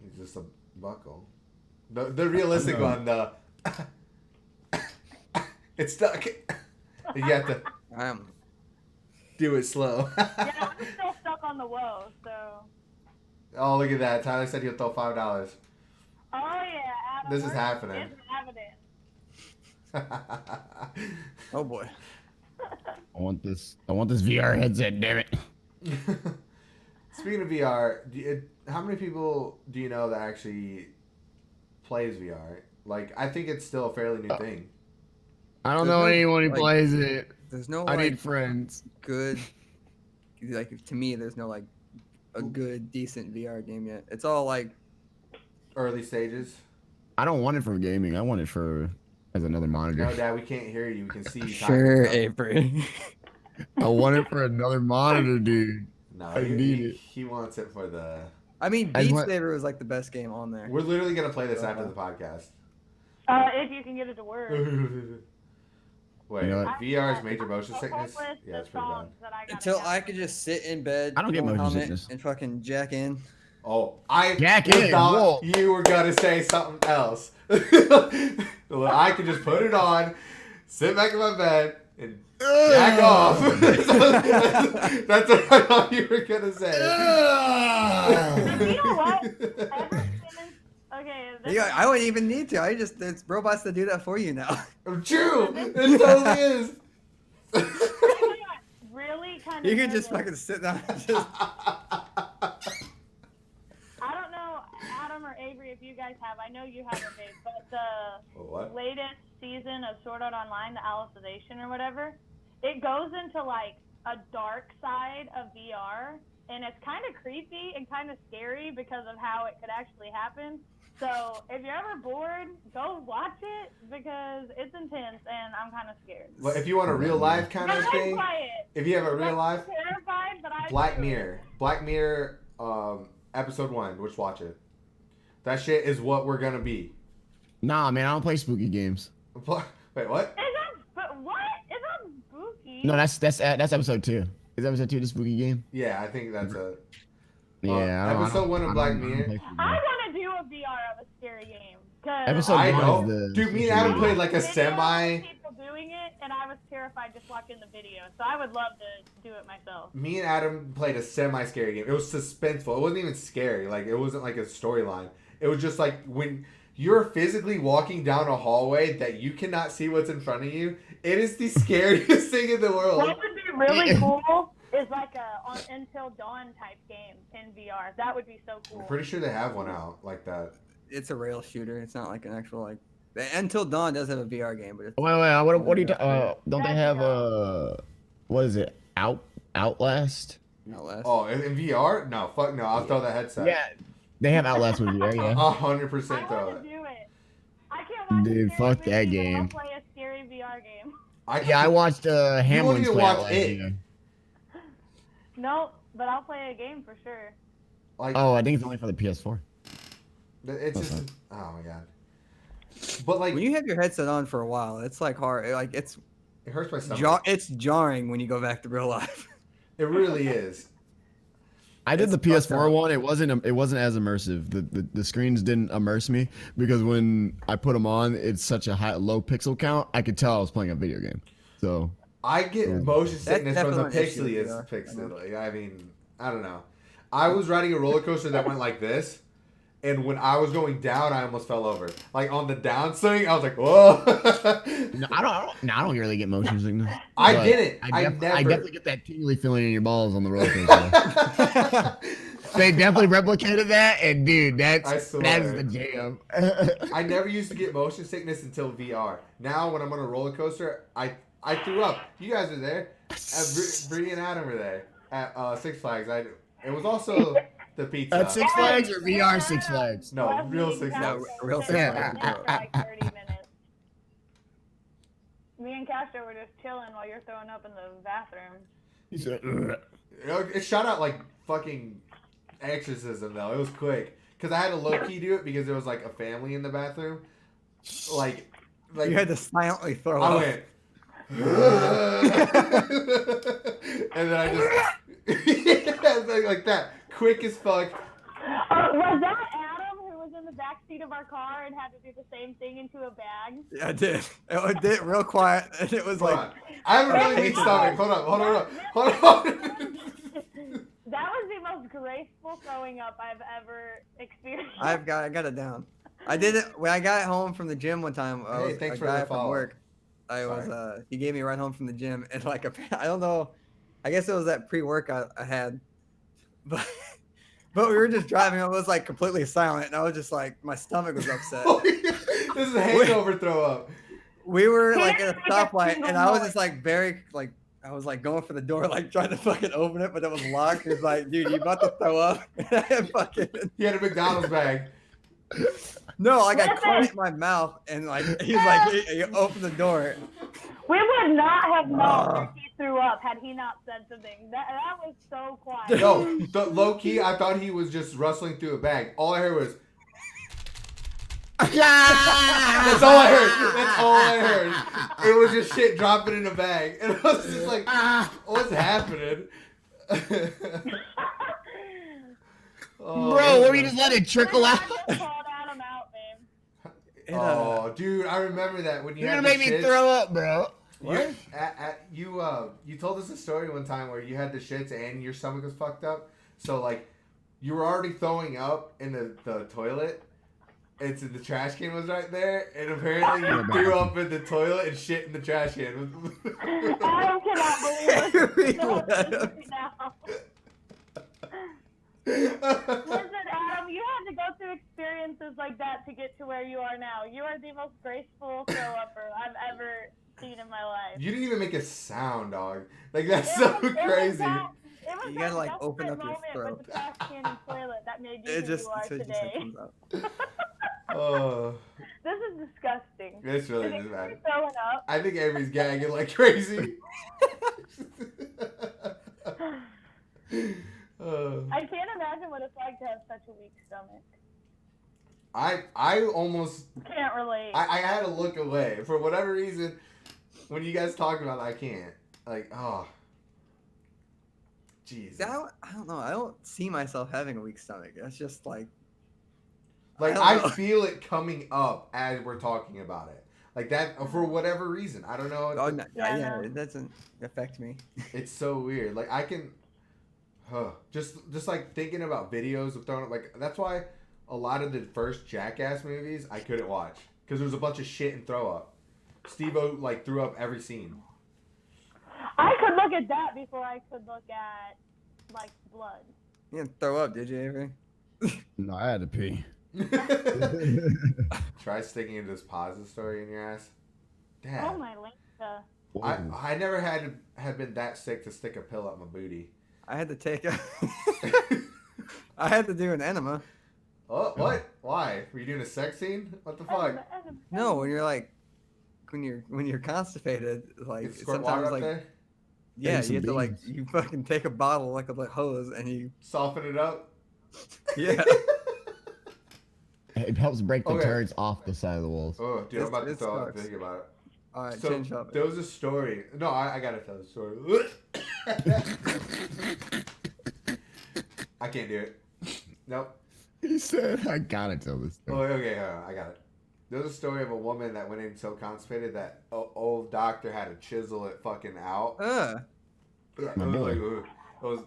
It's just a buckle. The realistic one, the it's stuck. You have to do it slow.
Yeah, I'm still stuck on the woe, so.
Oh, look at that. Tyler said he'll throw $5.
Oh, yeah, Adam.
This is
we're-
happening.
It's happening.
Oh boy.
I want this VR headset, damn it.
Speaking of VR, how many people do you know that actually plays VR? Like, I think it's still a fairly new thing.
I don't
There's
know
no,
anyone who
like-
plays it.
There's no
I
like
need friends.
good, like to me, there's no like a good decent VR game yet. It's all like
Early stages.
I don't want it for gaming. I want it for as another monitor.
No, Dad, we can't hear you. We can see you.
sure,
talking.
Avery.
I want it for another monitor, dude.
No,
I
he,
need
he,
it.
he wants it for the.
I mean,
I
Beat
want-
Saber was like the best game on there.
We're literally gonna play this after the podcast.
If you can get it to work.
Wait,
You know what?
VR's major motion sickness?
Hopeless,
Yeah,
the
it's pretty bad.
songs that I gotta
Until
get.
I could just sit in bed,
I don't get
put on a
motion
helmet,
sickness.
and fucking jack in.
Oh, I
Jack in,
thought
whoa.
you were gonna say something else. I could just put it on, sit back in my bed, and jack off. That's what I thought you were gonna say.
You know what? Ever since, okay, this
Yeah, I wouldn't even need to. There's robots that do that for you now.
True, it totally is.
really kind of.
You can just fucking sit down and just.
I don't know, Adam or Avery, if you guys have. I know you haven't, babe, but the
What?
latest season of Sword Art Online, the Alicization or whatever, it goes into like a dark side of VR, and it's kind of creepy and kind of scary because of how it could actually happen. So if you're ever bored, go watch it because it's intense and I'm kind of scared.
Well, if you want a real life kind
But
of
I
thing,
play it.
if you have a real
I'm
life,
terrified, but I
Black
do it.
Mirror. Black Mirror, episode 1. Just watch it. That shit is what we're gonna be.
Nah, man, I don't play spooky games.
Wait, what?
Is that? But what? Is that spooky?
No, that's episode 2. Is episode 2 the spooky game?
Yeah, I think that's a.
Yeah. I don't-
episode 1 of
I
Black
don't
Mirror.
play spooky
I
games.
want to do a VR of a scary game. Cause
Episode
I
one
know.
is the
Dude, me and
social
Adam
media.
played like a
video of
semi.
people doing it, and I was terrified just watching the video. So I would love to do it myself.
Me and Adam played a semi-scary game. It was suspenseful. It wasn't even scary. Like, it wasn't like a storyline. It was just like when you're physically walking down a hallway that you cannot see what's in front of you. It is the scariest thing in the world.
What would be really cool is like a Until Dawn type game in VR. That would be so cool.
I'm pretty sure they have one out like that.
It's a rail shooter. It's not like an actual like. Until Dawn does have a VR game, but it's,
Wait, what are you don't they have what is it? Outlast?
Outlast.
Oh, in VR? No, fuck no. I'll throw the headset.
Yeah. They have Outlast with VR, yeah.
100%
I
throw
want
it.
to do it. I can't watch
Dude,
a scary
fuck that
movie, but I'll
game.
play a scary VR game.
Yeah, I watched Hamlin's
even
play
watch
Outlast.
it.
Yeah.
No, but I'll play a game for sure.
Like,
Oh, I think it's only for the PS4.
it's just. Oh my god. But like,
When you have your headset on for a while, it's like hard. Like it's
it hurts my stomach.
it's jarring when you go back to real life.
It really is.
I did
It's
the PS4
fucked up.
one. It wasn't as immersive. The screens didn't immerse me because when I put them on, it's such a low pixel count. I could tell I was playing a video game. So
I get motion sickness from the
definitely an issue with
pixeliest
VR,
pixel. I mean, I don't know. I was riding a roller coaster that went like this, and when I was going down, I almost fell over. Like on the downswing, I was like, "Whoa!"
no, I don't really get motion sickness.
I
But
didn't. I
I
never.
definitely get that tingly feeling in your balls on the roller coaster. They definitely replicated that, and dude, that's the jam.
I never used to get motion sickness until VR. Now, when I'm on a roller coaster, I threw up. You guys were there. Bree and Adam were there at Six Flags. It was also the pizza.
At Six Flags or VR Six Flags?
No, real Six Flags.
No, real Six
Flags.
For like 30 minutes. Me and Castro were just chilling while you're throwing up in the bathroom.
He said,
It shot out like fucking exorcism though. It was quick because I had to low key do it because there was like a family in the bathroom. Like
You had to silently throw
I
up.
went, and then I just like that, quick as fuck.
Was that Adam who was in the back seat of our car and had to do the same thing into a bag?
Yeah, I did. It did real quiet, and it was
Hold
like
on. I have a really weak stomach. Hold on.
That was the most graceful throwing up I've ever experienced.
I got it down. I did it when I got home from the gym one time.
Hey, thanks
a
for
guy
the
from
follow.
work. He gave me a ride home from the gym, and like I don't know, I guess it was that pre-workout I had, but we were just driving. I was like completely silent, and I was just like my stomach was upset.
This is hangover throw up.
We were like at a stoplight, and I was just like very like I was like going for the door, like trying to fucking open it, but it was locked. It's like, dude, you about to throw up? I had fucking.
He had a McDonald's bag.
No, like I caught it in my mouth, and like he's like, hey, open the door.
We would not have known if he threw up had he not said something. That was so quiet.
No, low key, I thought he was just rustling through a bag. All I heard was. That's all I heard. It was just shit dropping in a bag, and I was just like, "What's happening?" Oh,
bro, let me just let it trickle out.
I just called Adam out, man.
Oh, dude, I remember that when you
You're
had
gonna
the
make me
shits.
throw up, bro.
What?
You told us a story one time where you had the shits and your stomach was fucked up. So like, you were already throwing up in the toilet. And so the trash can was right there, and apparently you threw up in the toilet and shit in the trash can.
Adam cannot believe this now. Listen, Adam, you had to go through experiences like that to get to where you are now. You are the most graceful throw-upper I've ever seen in my life.
You didn't even make a sound, dog. Like that's so crazy.
You gotta like open up your throat.
With the trash can and toilet that made you
It
who
just,
you are
it just
today.
comes out.
Oh,
This is disgusting.
it's really
Is
just
it
bad.
throwing up?
I think Avery's gagging like crazy.
I can't imagine what it's like to have such a weak stomach.
I almost
Can't relate.
I had to look away for whatever reason. When you guys talk about it, I can't. Like, oh, jeez.
I don't know. I don't see myself having a weak stomach. That's just like.
Like
I
I
don't know.
feel it coming up as we're talking about it. Like that for whatever reason. I don't know.
Oh, no,
Yeah,
yeah,
no.
it doesn't affect me.
It's so weird. Like I can, just like thinking about videos of throwing up. Like that's why a lot of the first Jackass movies I couldn't watch because there was a bunch of shit and throw up. Steve-O like threw up every scene.
I could look at that before I could look at like blood.
You didn't throw up, did you, Avery?
No, I had to pee.
Try sticking into this positive story in your ass. Dad.
Oh my Linda.
I never had been that sick to stick a pill up my booty.
I had to take a. I had to do an enema.
Oh, what? Why? Were you doing a sex scene? What the fuck?
No, when you're like, when you're constipated, like
You squirt water
sometimes
up
like
there?
yeah,
And some
you have to like
beans.
you fucking take a bottle like a hose and you
Soften it up?
yeah.
It helps break the
Okay.
turds off the side of the walls.
Oh, dude, I'm about to
It
throw up
sucks.
thinking about it.
All right,
So,
change up.
there was a story. No, I gotta tell the story. I can't do it. Nope.
He said, I gotta tell this
Oh,
story.
okay, hold on, I got it. There's a story of a woman that went in so constipated that old doctor had to chisel it fucking out. Yeah, it
My
was
boy.
like, it was,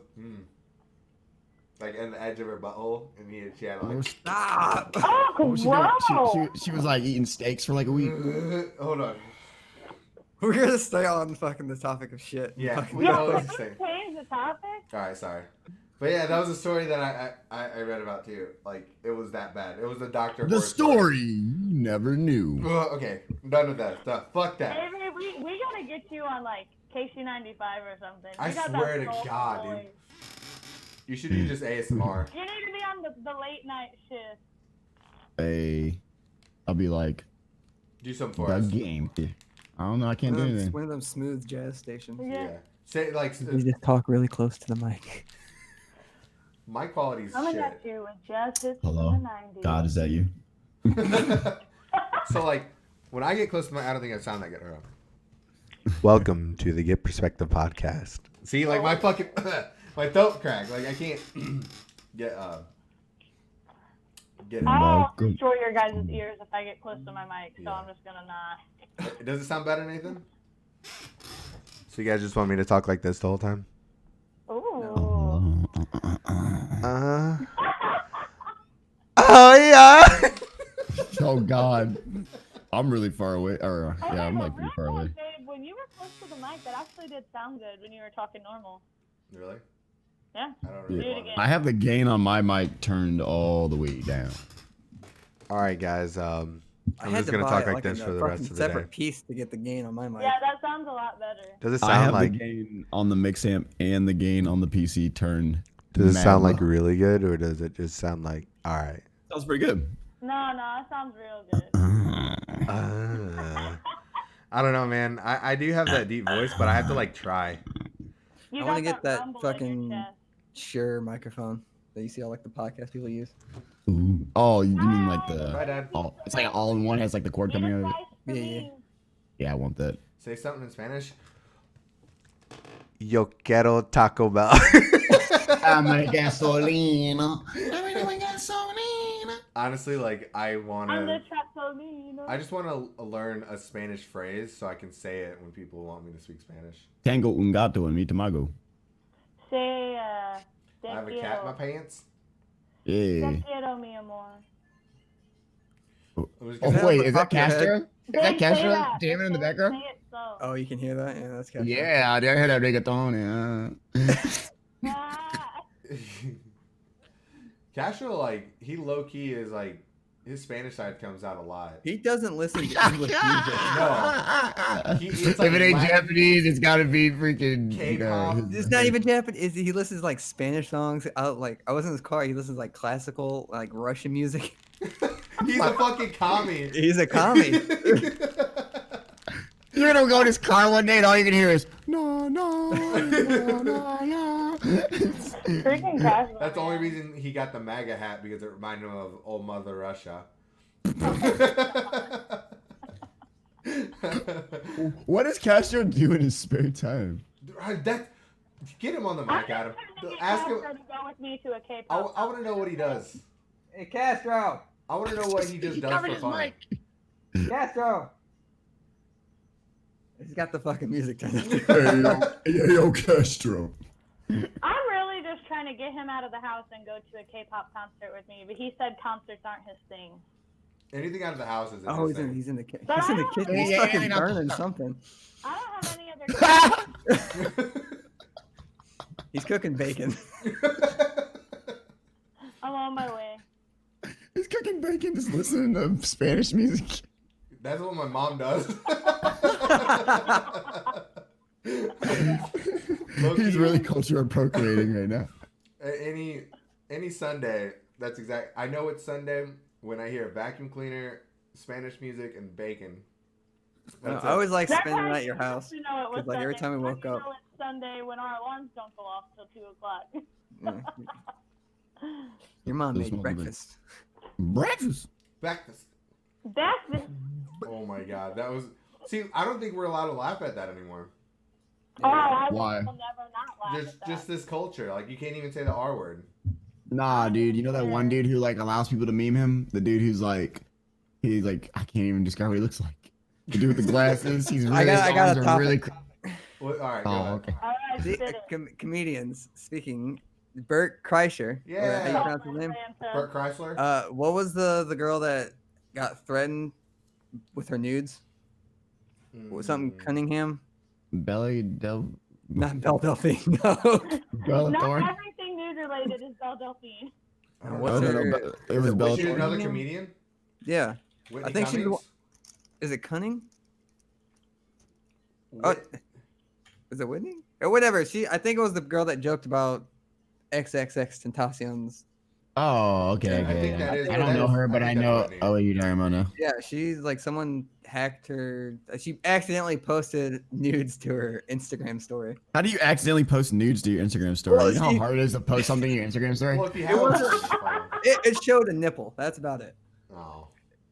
like in the edge of her butthole, and she had like.
Stop.
Oh,
What was she
wow.
doing? She was like eating steaks for like a week.
Hold on.
We're gonna stay on fucking the topic of shit.
Yeah,
Fucking-
we
Yeah,
always
can
say.
we change the topic?
All right, sorry. But yeah, that was a story that I read about too. Like, it was that bad. It was the doctor.
The
horse
story you never knew.
Okay, I'm done with that stuff. Fuck that.
Maybe we gotta get you on like KC95 or something.
I
You got
swear
that
to
soulful
God,
voice.
dude. You should do just ASMR.
You need to be on the late night shift.
I'll be like,
Do some for
the
us.
game. I don't know. I can't do anything.
One of them smooth jazz stations.
Yeah. Say like
You just talk really close to the mic.
my quality's
Coming
shit.
at you with jazz hits
Hello?
from the 90s.
God, is that you?
So like, when I get close to my, I don't think I sound that good. Hold on. Welcome to the Get Perspective podcast. See, like my fucking my throat crack. Like I can't get it.
I'll
Welcome.
destroy your guys' ears if I get close to my mic, so I'm just gonna not.
Does it sound better, Nathan? So you guys just want me to talk like this the whole time?
Ooh.
Oh yeah.
Oh God, I'm really far away. Or
Okay,
yeah, I'm
but
like pretty
real
far away.
quick, Babe, when you were close to the mic, that actually did sound good when you were talking normal.
Really?
Yeah.
I don't really
Do it
want
again.
I have the gain on my mic turned all the way down.
All right, guys.
I
I'm
had
just
to
gonna
buy
talk like
like
this
a
for the
fucking
rest of the
separate
day.
piece to get the gain on my mic.
Yeah, that sounds a lot better.
Does it
I
sound
have
like?
the gain on the mix amp and the gain on the PC turned.
Does it sound
mad
like
low.
really good, or does it just sound like all right?
Sounds pretty good.
No, it sounds real good.
I don't know, man. I do have that deep voice, but I have to like try.
You
I want to
got
get that
rumble in your
fucking
chest.
Shure microphone that you see all like the podcast people use.
Ooh. Oh, you mean like
Bye,
the?
Dad.
Oh, it's like all in one. Has like the cord coming out of it.
Nice for
Yeah,
me.
Yeah, I want that.
Say something in Spanish. Yo quiero Taco Bell.
Dame gasolina.
Honestly, like I
I'm the
wanna.
Chatolino.
I just want to learn a Spanish phrase so I can say it when people want me to speak Spanish.
Tango un gato en mi tamago.
Say, te
I have a cat in my
quiero.
pants.
Yeah.
Te quiero, mi amor.
I'm just
Oh
gonna-
wait, is that
Pop your head.
Castro? Is
Say
that Castro
that.
jamming in the
Say-
background?
Say it so.
Oh, you can hear that? Yeah, that's kind
Yeah, I heard that reggaeton. Yeah.
Ah.
Castro, like he low key is like his Spanish side comes out a lot.
He doesn't listen to English music.
No. It's
If
like
it ain't
Latin-
Japanese, it's gotta be freaking
K-pop.
It's not even Japanese. He listens to like Spanish songs. I was in his car. He listens to like classical, like Russian music.
He's a fucking commie.
He's a commie.
You're gonna go in his car one day and all you can hear is no, no, no, no, no.
Freaking casual.
That's the only reason he got the MAGA hat, because it reminded him of old Mother Russia.
What does Castro do in his spare time?
Get him on the
I'm
mic, Adam.
just trying to get
Ask him.
Castro to go with me to a
I
K-pop.
want to know what he does.
Hey, Castro.
I want to know what he just does for fun.
Castro. He's got the fucking music turned up.
Hey, yo, Castro.
I'm really just trying to get him out of the house and go to a K-pop concert with me, but he said concerts aren't his thing.
Anything out of the house is.
Oh, he's in the kitchen. He's in the kitchen. He's
Yeah,
fucking
yeah,
burning something.
I don't have any other.
He's cooking bacon.
I'm on my way.
He's cooking bacon, just listening to Spanish music.
That's what my mom does.
He's really culture appropriating right now.
Any Sunday. That's exact. I know it's Sunday when I hear vacuum cleaner, Spanish music, and bacon. That's
I
it.
always like
That's
spending the
how
night at your
you
house.
used to know it was
'cause, like, every
Sunday.
time we
How
woke
do you
up.
know it's Sunday when our alarms don't go off till 2 o'clock.
Yeah. Your mom
Those
made
small things.
breakfast.
Breakfast.
Breakfast.
That's the.
Oh my god, that was. See, I don't think we're allowed to laugh at that anymore.
Oh, I
Why?
will never not laugh at that.
Just this culture, like you can't even say the R word.
Nah, dude. You know that one dude who like allows people to meme him? The dude who's like, he's like, I can't even describe what he looks like. The dude with the glasses. He's really,
I got
his
a
arms are
topic.
really.
All right, go
Oh,
ahead.
okay.
All right,
See,
spit it.
comedians speaking. Bert Kreischer.
Yeah.
How you pronounce his name?
Burt Chrysler.
What was the girl that got threatened with her nudes? Something Cunningham?
Belly Del.
Not Belle Delphine. No.
Bella
Not
Thorne.
everything news related is Belle Delphine.
What's
No,
her?
no, it was Bella
Was she
Thorne.
another comedian?
Yeah.
Whitney
I think she's the
Cummings?
Is it Cunning? Oh, is it Whitney? Or whatever. I think it was the girl that joked about XXX Tentacion's.
Oh, okay.
I think that is-
I don't know her, but I
think that's
know.
Whitney.
Oh, you know her now.
Yeah, she's like someone hacked her. She accidentally posted nudes to her Instagram story.
How do you accidentally post nudes to your Instagram story?
Well,
You know how
see-
hard it is to post something to your Instagram story?
Well, if you have a
It showed a nipple. That's about it.
Oh.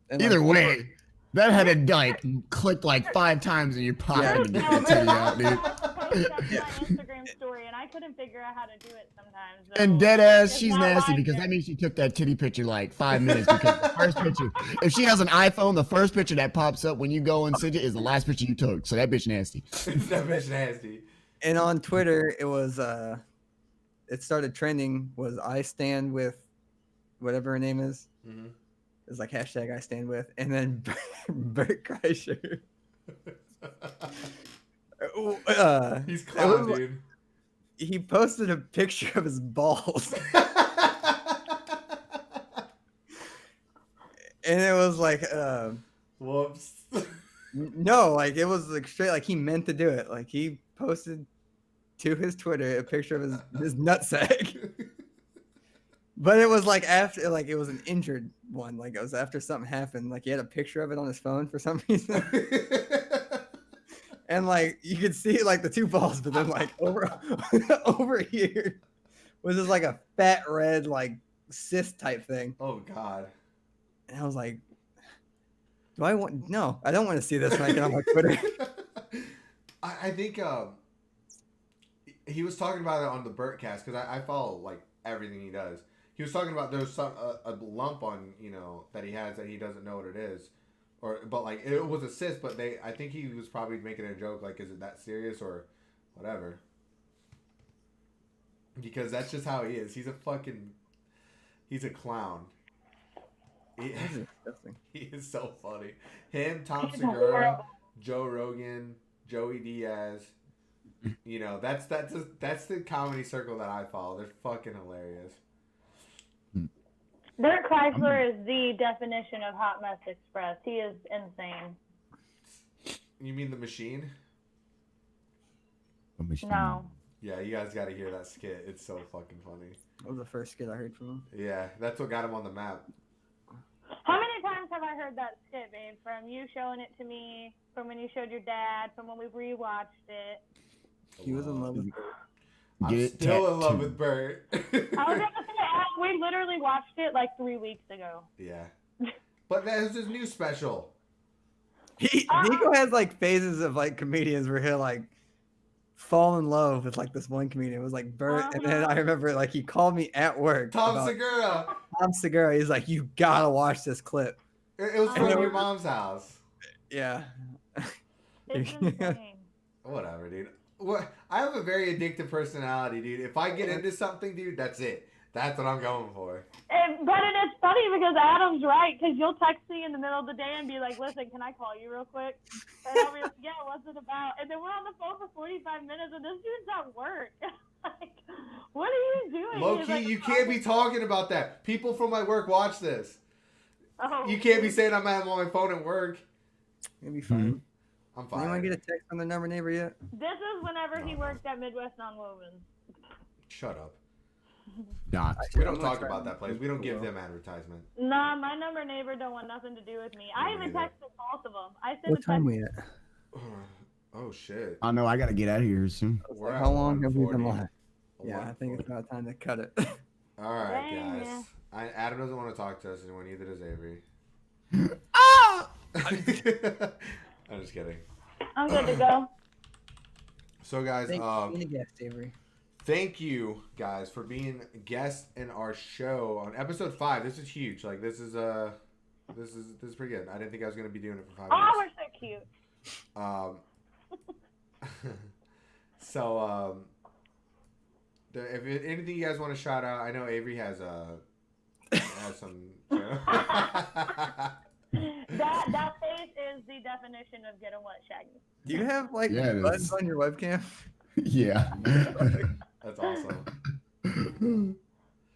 And,
Either
like,
way, that had to like click like 5 times in your pocket to get that titty out, dude.
Post up my Instagram story, and I couldn't figure out how to do it sometimes. So
And dead ass,
it's
she's
not
nasty
like
because
it.
that means she took that titty picture like 5 minutes because the first picture, if she has an iPhone, the first picture that pops up when you go and sit it is the last picture you took. So that bitch nasty.
That bitch nasty.
And on Twitter, it was it started trending. Was I stand with whatever her name is?
Mm-hmm.
It's like hashtag I stand with, and then Bert Kreischer.
He's
it
clown,
was-
dude.
He posted a picture of his balls, and it was like,
Whoops.
no, like it was like straight, like he meant to do it. Like he posted to his Twitter a picture of his nutsack, but it was like after, like it was an injured one. Like it was after something happened. Like he had a picture of it on his phone for some reason. And like you could see like the 2 balls, but then like over here was just like a fat red like cyst type thing.
Oh God.
And I was like, do I want? No, I don't want to see this when I get on my Twitter.
I think he was talking about it on the Burtcast because I follow like everything he does. He was talking about there's some a lump on that he has that he doesn't know what it is. But like it was a cyst, but I think he was probably making a joke, like, is it that serious or whatever? Because that's just how he is. He's a clown.
That's disgusting.
He is so funny. Him, Tom Segura, Joe Rogan, Joey Diaz. That's the comedy circle that I follow. They're fucking hilarious.
Bert Chrysler is the definition of Hot Mess Express. He is insane.
You mean the machine?
No.
Yeah, you guys got to hear that skit. It's so fucking funny.
That was the first skit I heard from him.
Yeah, that's what got him on the map.
How many times have I heard that skit, babe? From you showing it to me, from when you showed your dad, from when we rewatched it.
He was in love with her.
I'm still in love with Bert.
I was gonna say, we literally watched it like 3 weeks ago.
Yeah. But that was his new special.
Nico has like phases of like comedians where he'll like fall in love with like this one comedian. It was like Bert, and then I remember like he called me at work.
Tom Segura.
Tom Segura. He's like, you gotta watch this clip.
It was from your mom's house.
Yeah.
It's insane.
Whatever, dude. What? I have a very addictive personality, dude. If I get into something, dude, that's it. That's what I'm going for.
But it's funny because Adam's right, because you'll text me in the middle of the day and be like, listen, can I call you real quick? And I'll be like, yeah, what's it about? And then we're on the phone for 45 minutes and this dude's at work. Like, what are you doing?
Low
He's
key,
like,
you can't be talking about that. People from my work watch this.
Oh.
You can't be saying I'm on my phone at work.
It'll be fine.
I'm fine.
Anyone get a text from the number neighbor yet?
This is whenever he worked at Midwest Nonwoven.
Shut up.
Nah.
We don't talk about that place. We don't give them advertisement.
Nah, my number neighbor don't want nothing to do with me. I even
neither.
texted both of them. I sent
What
a
time
text.
we at?
Oh shit.
I know I gotta get out of here soon.
We're
How
at
long have we been
1:40.
live? Yeah, I think it's about time to cut it.
All right,
Dang,
guys. Adam doesn't want to talk to us anymore. Neither does Avery. I'm just kidding.
I'm good to go.
So, guys,
Thank you, Avery.
thank you guys for being guests in our show on episode 5. This is huge. Like this is pretty good. I didn't think I was gonna be doing it for 5
Oh,
minutes.
we're so cute.
So if anything you guys want to shout out, I know Avery has some.
That face is the definition of getting wet, Shaggy.
Do you have like
Yeah, it
buttons
is.
on your webcam?
Yeah.
That's awesome.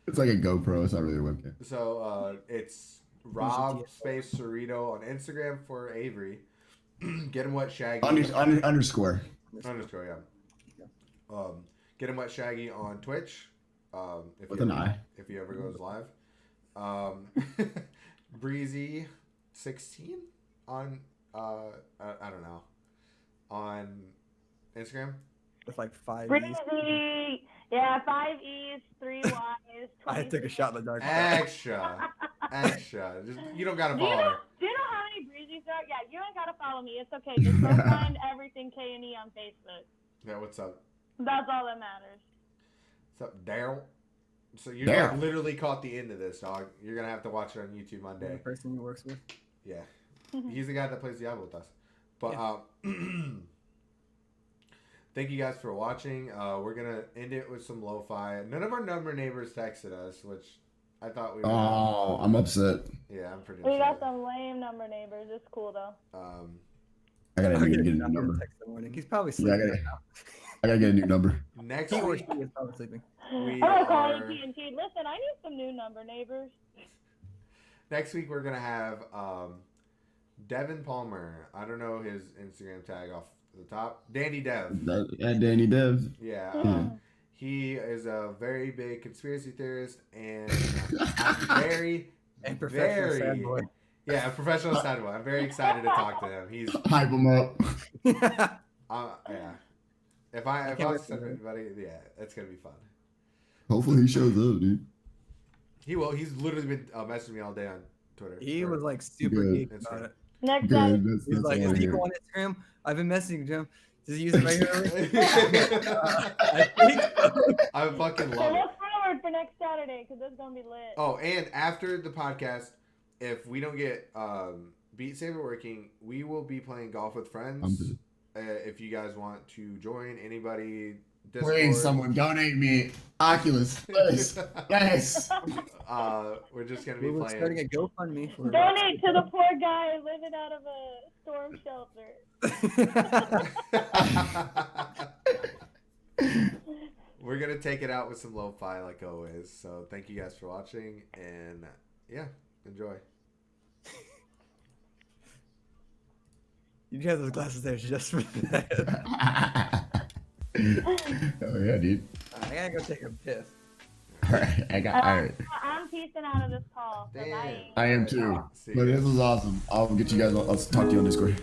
It's like a GoPro. It's not really a webcam.
So it's Rob space Cerrito on Instagram for Avery. Get him wet Shaggy.
Underscore.
Underscore, yeah. Get him wet Shaggy on Twitch.
With an eye.
If he ever goes live. Breezy 16 on I don't know, on Instagram.
With like 5 E's.
Breezy. Yeah, 5 E's, 3 Y's.
I took a shot in the dark.
Extra. Just, you don't gotta follow her.
Do you know how many breezies there are? Yeah, you don't gotta follow me. It's okay. Just go find everything K&E on Facebook.
Yeah, what's up?
That's all that matters.
What's up, Daryl? So you
Daryl.
like, literally caught the end of this, dog. You're gonna have to watch it on YouTube
The
Monday.
person he works with.
Yeah, he's the guy that plays Diablo with us. But thank you guys for watching. We're gonna end it with some lo-fi. None of our number neighbors texted us, which I thought we would.
Oh, I'm upset.
Yeah, I'm pretty
We got
upset.
some lame number neighbors. It's cool though.
I gotta
I'll
get a
his
new
number
number.
text in the morning. He's probably
Yeah,
sleeping right now.
I gotta get a new number.
Next
He or
week,
she is probably sleeping.
we
Oh, calling
are.
TNT. Listen, I need some new number neighbors.
Next week we're gonna have Devin Palmer. I don't know his Instagram tag off the top. Danny Dev.
Danny Dev.
Yeah. He is a very big conspiracy theorist and I'm very,
And professional sad
very,
boy.
yeah, a professional sad boy. I'm very excited to talk to him. He's,
Hype him up.
yeah. If I
can't wait
send
for him.
anybody, yeah, it's gonna be fun.
Hopefully he shows up, dude.
He will. He's literally been messaging me all day on Twitter.
He
Or
was like super
Good.
geeked
Instagram.
about it.
Next time.
Good.
He's like,
all
is
I
people
hear.
on Instagram? I've been messaging him. Does he use it regularly?
I
I think so.
fucking
So
love it.
look forward for next Saturday because it's gonna be lit.
Oh, and after the podcast, if we don't get Beat Saber working, we will be playing golf with friends. If you guys want to join, anybody, Discord.
Please, someone donate me Oculus. Please. Yes.
We're just gonna be
We were starting
playing.
a GoFundMe for
Donate to the poor guy living out of a storm shelter.
We're gonna take it out with some lo-fi like always. So thank you guys for watching, and yeah, enjoy.
You have those glasses there just for that.
Oh yeah, dude.
I gotta go take a piss.
All right, all right.
I'm peacing out of this call. So
Damn.
bye.
I am too.
See
But
ya.
this was awesome. I'll get you guys. I'll talk to you on Discord.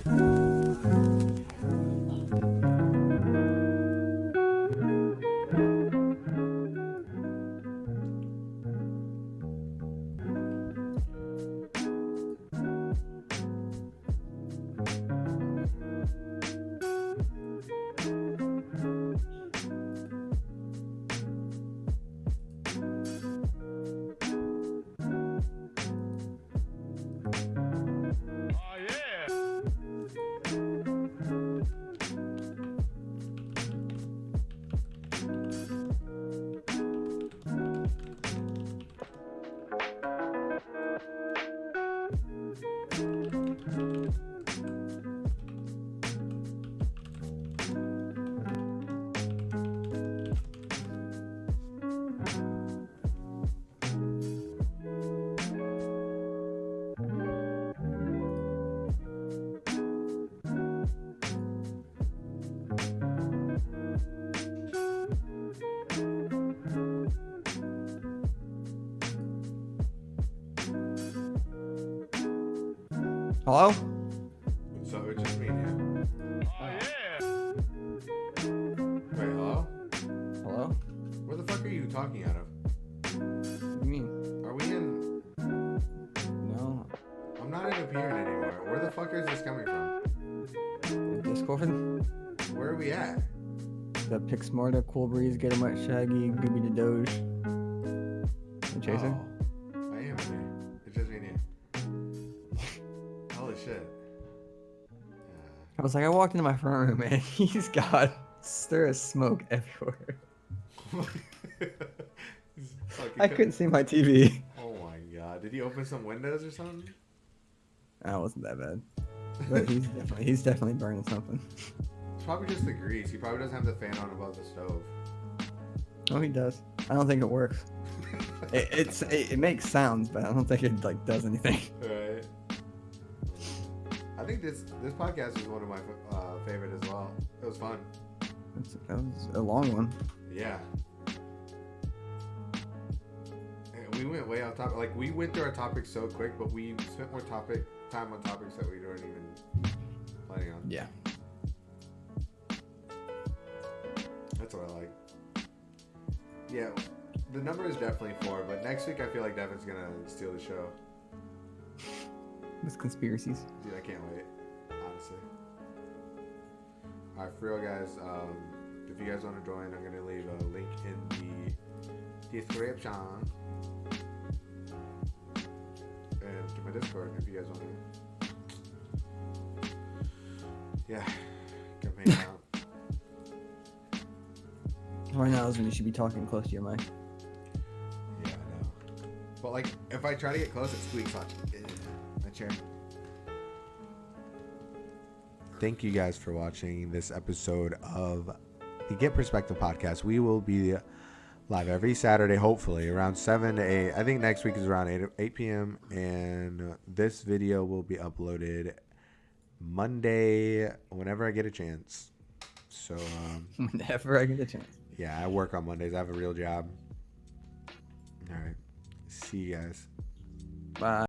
Hello?
So it's just me and you. Wait, hello?
Hello?
Where the fuck are you talking out of?
What do you mean?
Are we in?
No.
I'm not in appearing anymore. Where the fuck is this coming from?
Discord?
Where are we at?
got Pick Smarter, Cool Breeze, Get 'em Wet, Shaggy, Gooby the Doge. You chasing?
Oh, I am in here. It's just me and you. Holy shit.
I was like, I walked into my front room, man. He's got there is smoke everywhere. I couldn't see my TV.
Oh my god. Did he open some windows or something?
That wasn't that bad. But he's definitely burning something.
It's probably just the grease. He probably doesn't have the fan on above the stove.
Oh, he does. I don't think it works. It makes sounds, but I don't think it like does anything.
Right. I think this podcast is one of my favorite as well. It was fun.
That was a long one.
Yeah. We went way off topic. Like, we went through our topics so quick, but we spent more time on topics that we weren't even planning on.
Yeah.
That's what I like. Yeah, the number is definitely 4, but next week I feel like Devin's gonna steal the show.
With conspiracies.
Dude, I can't wait, honestly. Alright, for real, guys, if you guys want to join, I'm gonna leave a link in the description. And to my Discord if you guys want to. Yeah, come hang out.
Right now is when you should be talking close to your mic.
Yeah, I know. But like, if I try to get close, it squeaks on my chair. Thank you guys for watching this episode of the Get Perspective podcast. We will be live every Saturday, hopefully, around 7 to 8. I think next week is around 8 p.m. And this video will be uploaded Monday, whenever I get a chance. So,
Whenever I get a chance.
yeah, I work on Mondays. I have a real job. All right. See you guys.
Bye.